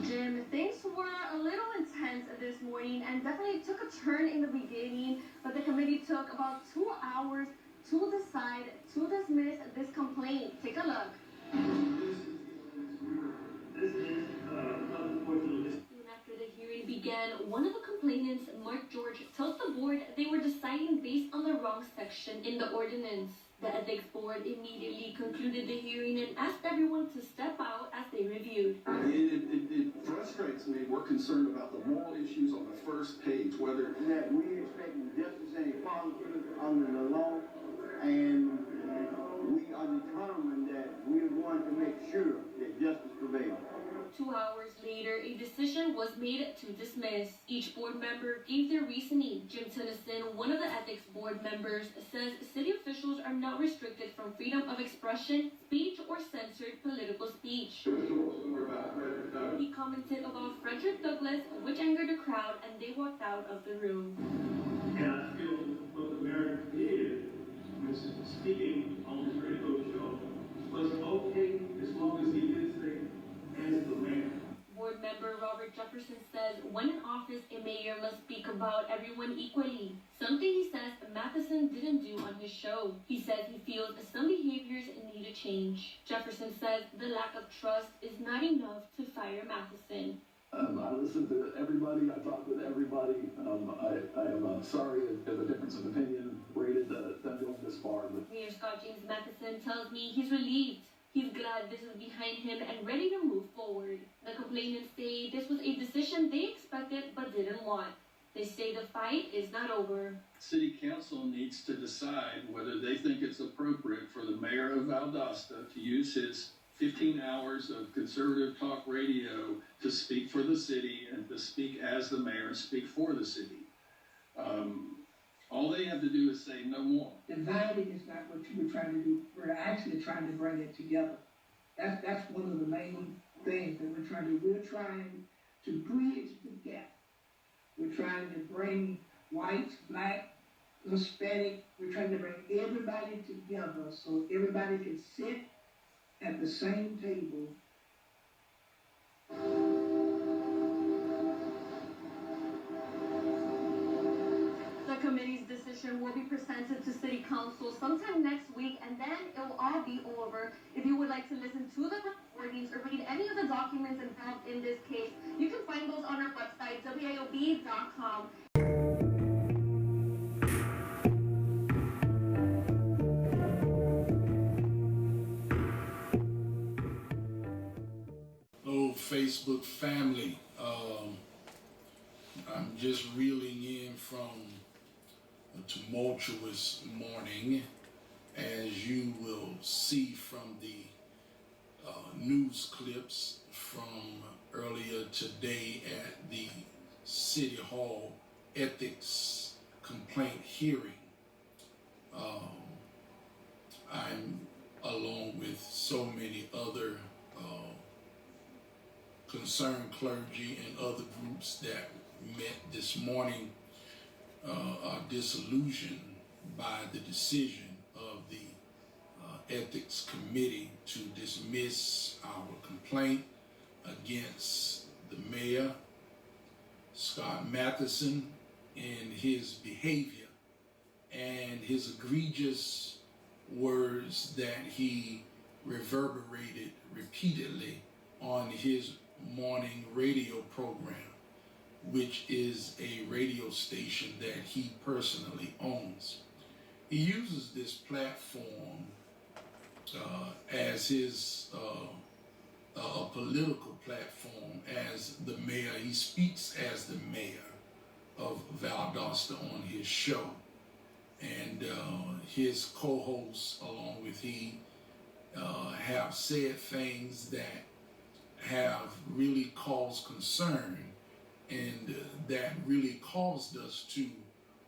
Jim, things were a little intense this morning and definitely took a turn in the beginning, but the committee took about 2 hours to decide to dismiss this complaint. Take a look. Soon after the hearing began, one of the complainants, Mark George, tells the board they were deciding based on the wrong section in the ordinance. The Ethics Board immediately concluded the hearing and asked everyone to step out as they reviewed. It frustrates me. We're concerned about the moral issues on the first page, whether that we expect justice and equality under the law, and we are determined that we're going to make sure that justice prevails. 2 hours later, a decision was made to dismiss. Each board member gave their reasoning. Jim Tennyson, one of the ethics board members, says city officials are not restricted from freedom of expression, speech, or censored political speech. He commented about Frederick Douglass, which angered the crowd, and they walked out of the room. And I feel what the mayor did was speaking on his radio show was okay as long as he did say, as the mayor. Board member Robert Jefferson says when in office, a mayor must speak about everyone equally. Something he says Matheson didn't do on his show. He says he feels some behaviors need to change. Jefferson says the lack of trust is not enough to fire Matheson. I listened to everybody. I talked with everybody. I am sorry if a difference of opinion rated them going this far. But Mayor Scott James Matheson tells me he's relieved. He's glad this is behind him and ready to move forward. The complainants say this was a decision they expected but didn't want. They say the fight is not over. City Council needs to decide whether they think it's appropriate for the mayor of Valdosta to use his 15 hours of conservative talk radio to speak for the city and to speak as the mayor and speak for the city. All they have to do is say no more. Dividing is not what you were trying to do. We're actually trying to bring it together. That's one of the main things that we're trying to do. We're trying to bridge the gap. We're trying to bring white, black, Hispanic. We're trying to bring everybody together so everybody can sit at the same table. The committee's decision will be presented to City Council sometime next week, and then it will all be over. If you would like to listen to the recordings or read any of the documents involved in this case, you can find those on our website, WIOB.com. Hello, Facebook family. I'm just reeling in from a tumultuous morning, as you will see from the news clips from earlier today at the City Hall Ethics Complaint hearing. I'm, along with so many other concerned clergy and other groups that met this morning, are disillusioned by the decision of the Ethics Committee to dismiss our complaint against the mayor, Scott Matheson, and his behavior and his egregious words that he reverberated repeatedly on his morning radio program, which is a radio station that he personally owns. He uses this platform as his a political platform as the mayor. He speaks as the mayor of Valdosta on his show, and his co-hosts along with he have said things that have really caused concern, and that really caused us to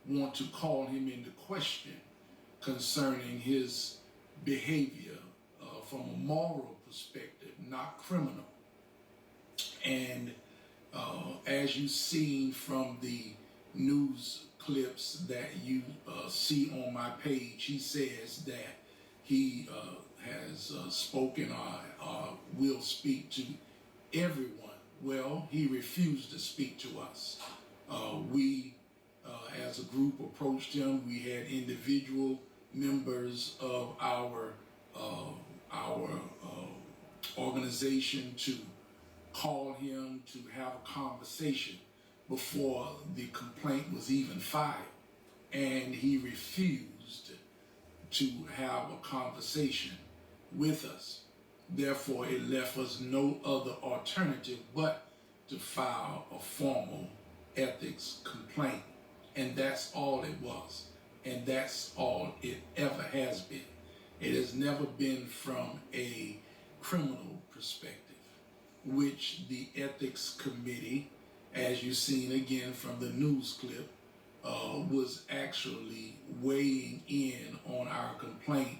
want to call him into question concerning his behavior from a moral perspective, not criminal. And as you've seen from the news clips that you see on my page, he says that he has spoken or will speak to everyone. Well, he refused to speak to us. We, as a group, approached him. We had individual members of our organization to call him to have a conversation before the complaint was even filed, and he refused to have a conversation with us. Therefore, it left us no other alternative but to file a formal ethics complaint. And that's all it was. And that's all it ever has been. It has never been from a criminal perspective, which the Ethics Committee, as you've seen again from the news clip, was actually weighing in on our complaint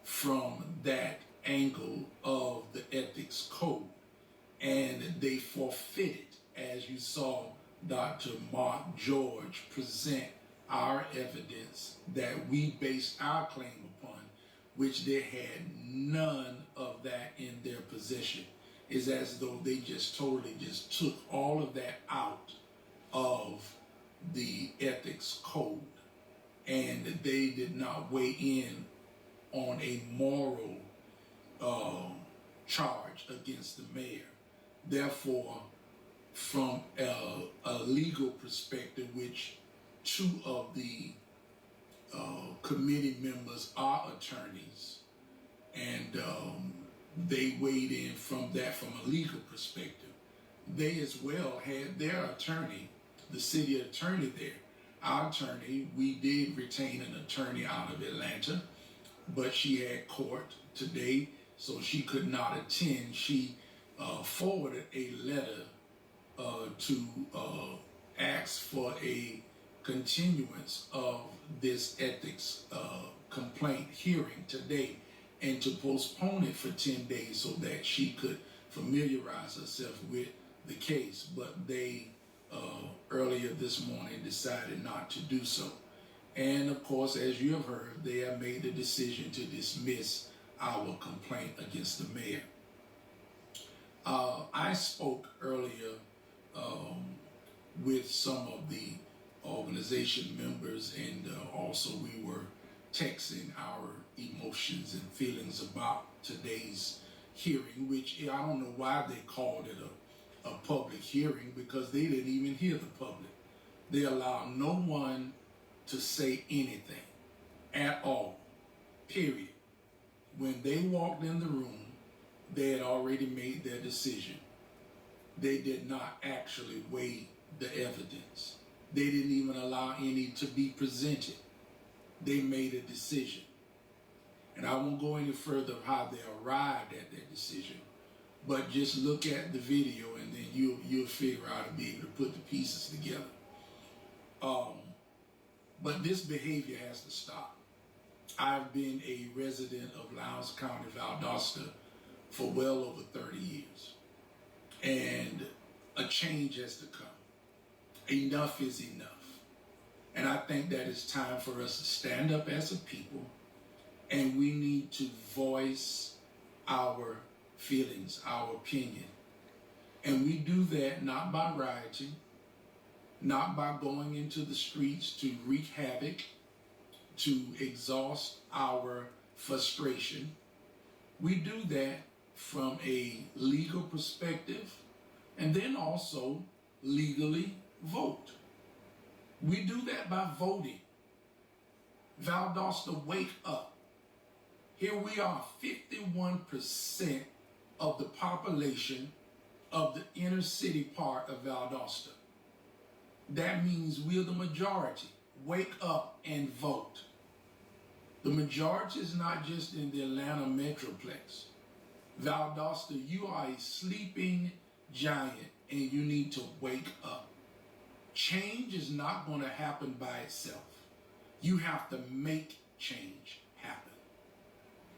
from that angle of the ethics code. And they forfeited, as you saw Dr. Mark George present our evidence that we based our claim upon, which they had none of that in their possession. It's as though they just totally just took all of that out of the ethics code, and they did not weigh in on a moral charge against the mayor. Therefore, from a legal perspective, which two of the committee members are attorneys, and they weighed in from that from a legal perspective. They as well had their attorney, the city attorney there. Our attorney, we did retain an attorney out of Atlanta, but she had court today, so she could not attend. She forwarded a letter to ask for a continuance of this ethics complaint hearing today, and to postpone it for 10 days so that she could familiarize herself with the case. But they earlier this morning decided not to do so. And of course, as you have heard, they have made the decision to dismiss our complaint against the mayor. I spoke earlier with some of the organization members, and also we were texting our emotions and feelings about today's hearing, which I don't know why they called it a public hearing, because they didn't even hear the public. They allowed no one to say anything at all, period. When they walked in the room, they had already made their decision. They did not actually weigh the evidence. They didn't even allow any to be presented. They made a decision. And I won't go any further of how they arrived at their decision, but just look at the video and then you'll figure out and be able to put the pieces together. But this behavior has to stop. I've been a resident of Lowndes County, Valdosta, for well over 30 years. And a change has to come. Enough is enough. And I think that it's time for us to stand up as a people, and we need to voice our feelings, our opinion. And we do that not by rioting, not by going into the streets to wreak havoc, to exhaust our frustration. We do that from a legal perspective, and then also legally vote. We do that by voting. Valdosta, wake up. Here we are, 51% of the population of the inner city part of Valdosta. That means we're the majority. Wake up and vote. The majority is not just in the Atlanta Metroplex. Valdosta, you are a sleeping giant, and you need to wake up. Change is not going to happen by itself. You have to make change happen.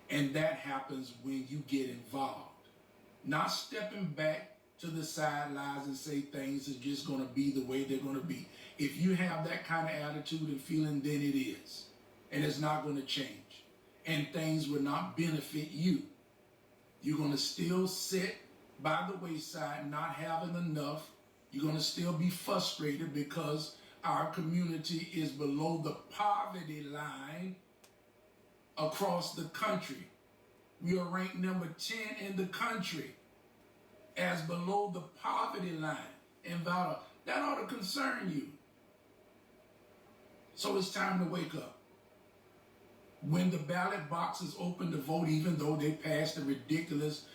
And that happens when you get involved. Not stepping back to the sidelines and say things are just going to be the way they're going to be. If you have that kind of attitude and feeling, then it is. And it's not going to change. And things will not benefit you. You're going to still sit by the wayside, not having enough. You're going to still be frustrated because our community is below the poverty line across the country. We are ranked number 10 in the country as below the poverty line in Valdosta. That ought to concern you. So it's time to wake up. When the ballot boxes open to vote, even though they passed the ridiculous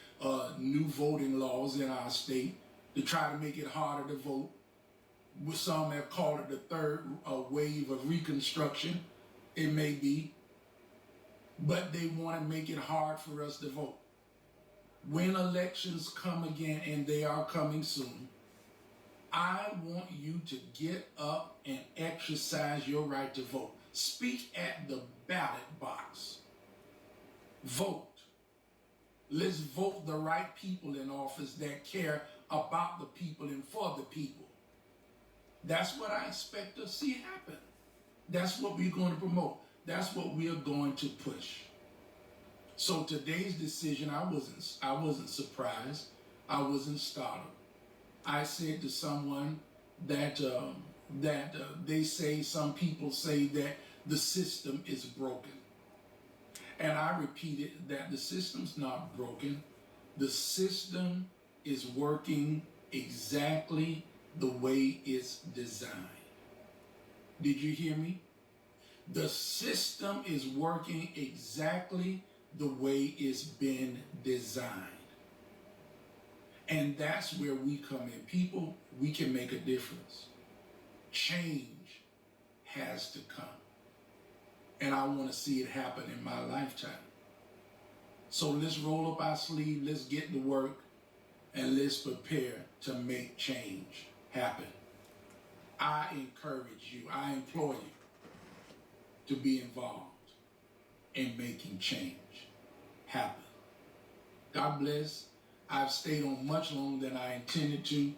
new voting laws in our state to try to make it harder to vote, some have called it the third wave of Reconstruction. It may be. But they want to make it hard for us to vote. When elections come again, and they are coming soon, I want you to get up and exercise your right to vote. Speak at the ballot box. Vote. Let's vote the right people in office that care about the people and for the people. That's what I expect to see happen. That's what we're going to promote. That's what we are going to push. So today's decision, I wasn't surprised. I wasn't startled. I said to someone that some people say that the system is broken. And I repeated that the system's not broken. The system is working exactly the way it's designed. Did you hear me? The system is working exactly the way it's been designed. And that's where we come in. People, we can make a difference. Change has to come. And I want to see it happen in my lifetime. So let's roll up our sleeve, let's get to work, and let's prepare to make change happen. I encourage you, I implore you to be involved in making change happen. God bless. I've stayed on much longer than I intended to.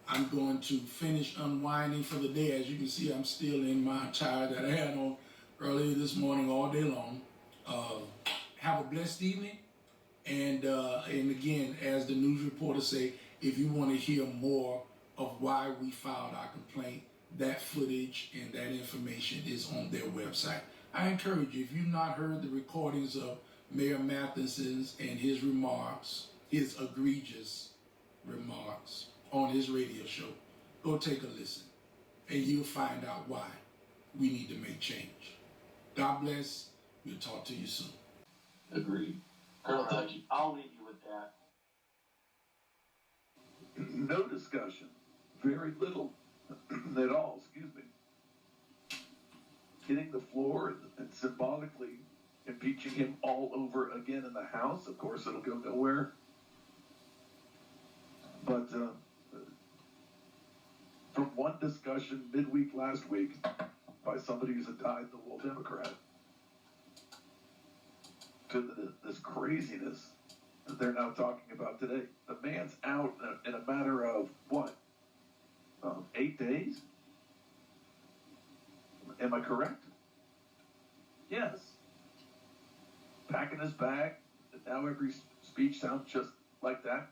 I'm going to finish unwinding for the day. As you can see, I'm still in my attire that I had on earlier this morning all day long. have a blessed evening. And again, as the news reporters say, if you want to hear more of why we filed our complaint, that footage and that information is on their website. I encourage you, if you've not heard the recordings of Mayor Mathison's and his remarks, his egregious remarks on his radio show, go take a listen, and you'll find out why we need to make change. God bless. We'll talk to you soon. Agreed. Colonel, thank you. I'll leave you with that. No discussion. Very little at all, excuse me. Hitting the floor and symbolically impeaching him all over again in the House. Of course, it'll go nowhere. But from one discussion midweek last week by somebody who's a dyed-in-the-wool Democrat to this craziness that they're now talking about today. The man's out in a matter of, what, 8 days? Am I correct? Yes. Packing his bag, and now every speech sounds just like that,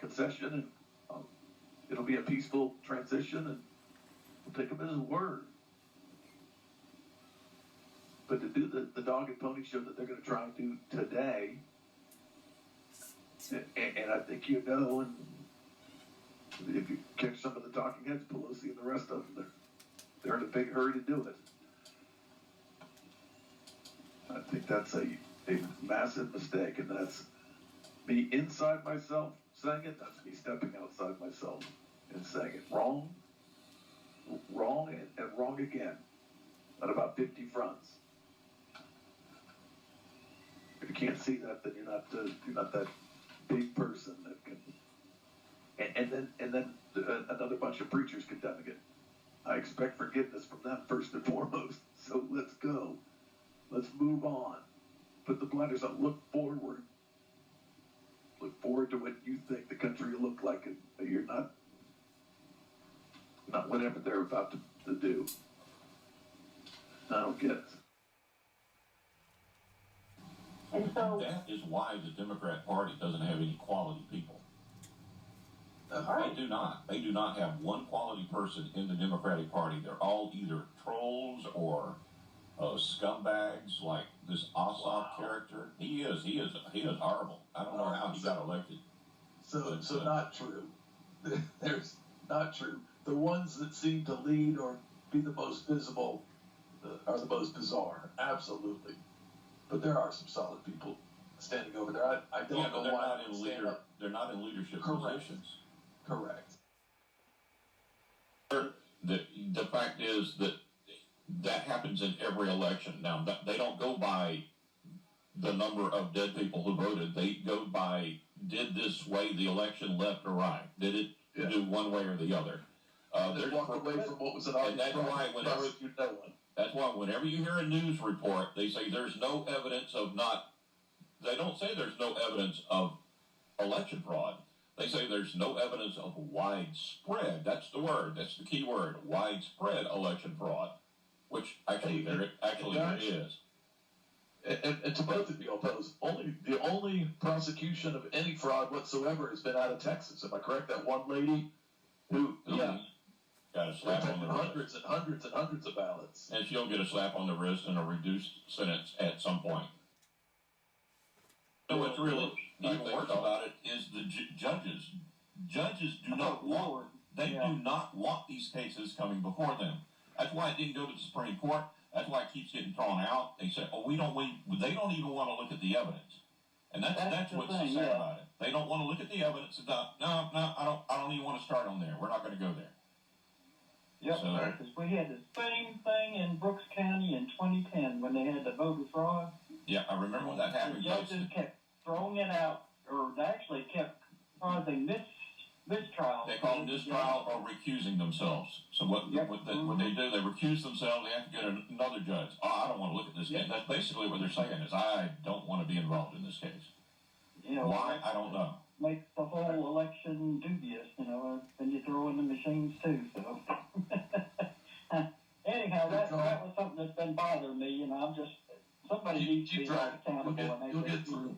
concession, and it'll be a peaceful transition, and we'll take him at his word. But to do the dog and pony show that they're going to try and do today, and I think you know, and if you catch some of the talking heads, Pelosi and the rest of them, they're in a big hurry to do it. I think that's a massive mistake, and that's me inside myself saying it, that's me stepping outside myself and saying it. Wrong, and wrong again on about 50 fronts. If you can't see that, then you're not that big person that can. And then another bunch of preachers condemning it. I expect forgiveness from them first and foremost. So let's go. Let's move on. Put the blinders on. Look forward. Look forward to what you think the country will look like. And you're not whatever they're about to do. I don't get it. And so that is why the Democrat Party doesn't have any quality people. They do not. They do not have one quality person in the Democratic Party. They're all either trolls or scumbags like this Ossoff character. He is horrible. I don't know how he got elected. So not true. There's not true. The ones that seem to lead or be the most visible are the most bizarre. Absolutely. But there are some solid people standing over there. I don't know why they're not in leadership positions. Correct. The fact is that happens in every election. Now, they don't go by the number of dead people who voted. They go by, did this sway the election left or right? Did it do one way or the other? They walked away from what was an argument. That's why whenever you hear a news report, they say there's no evidence of they don't say there's no evidence of election fraud. They say there's no evidence of widespread, that's the word, that's the key word, widespread election fraud, which actually there is. And to both of you opposed, the only prosecution of any fraud whatsoever has been out of Texas. Am I correct? That one lady who got a slap on the wrist. Hundreds and hundreds and hundreds of ballots. And she'll get a slap on the wrist and a reduced sentence at some point. So what's really even worse about it is the judges. Judges do not want. They do not want these cases coming before them. That's why it didn't go to the Supreme Court. That's why it keeps getting thrown out. They say, "Oh, they don't even want to look at the evidence," and that's what's so sad about it. They don't want to look at the evidence. And no, I don't even want to start on there. We're not going to go there. Yep, because we had the same thing in Brooks County in 2010 when they had the voter fraud. Yeah, I remember when that happened. The judges kept throwing it out, or they actually kept causing mistrial. They call it mistrial or recusing themselves. So what they do, they recuse themselves. They have to get another judge. Oh, I don't want to look at this case. That's basically what they're saying is I don't want to be involved in this case. Why? I don't know. Makes the whole election dubious, and you throw in the machines too. So anyhow, that was something that's been bothering me. keep driving. You'll get through.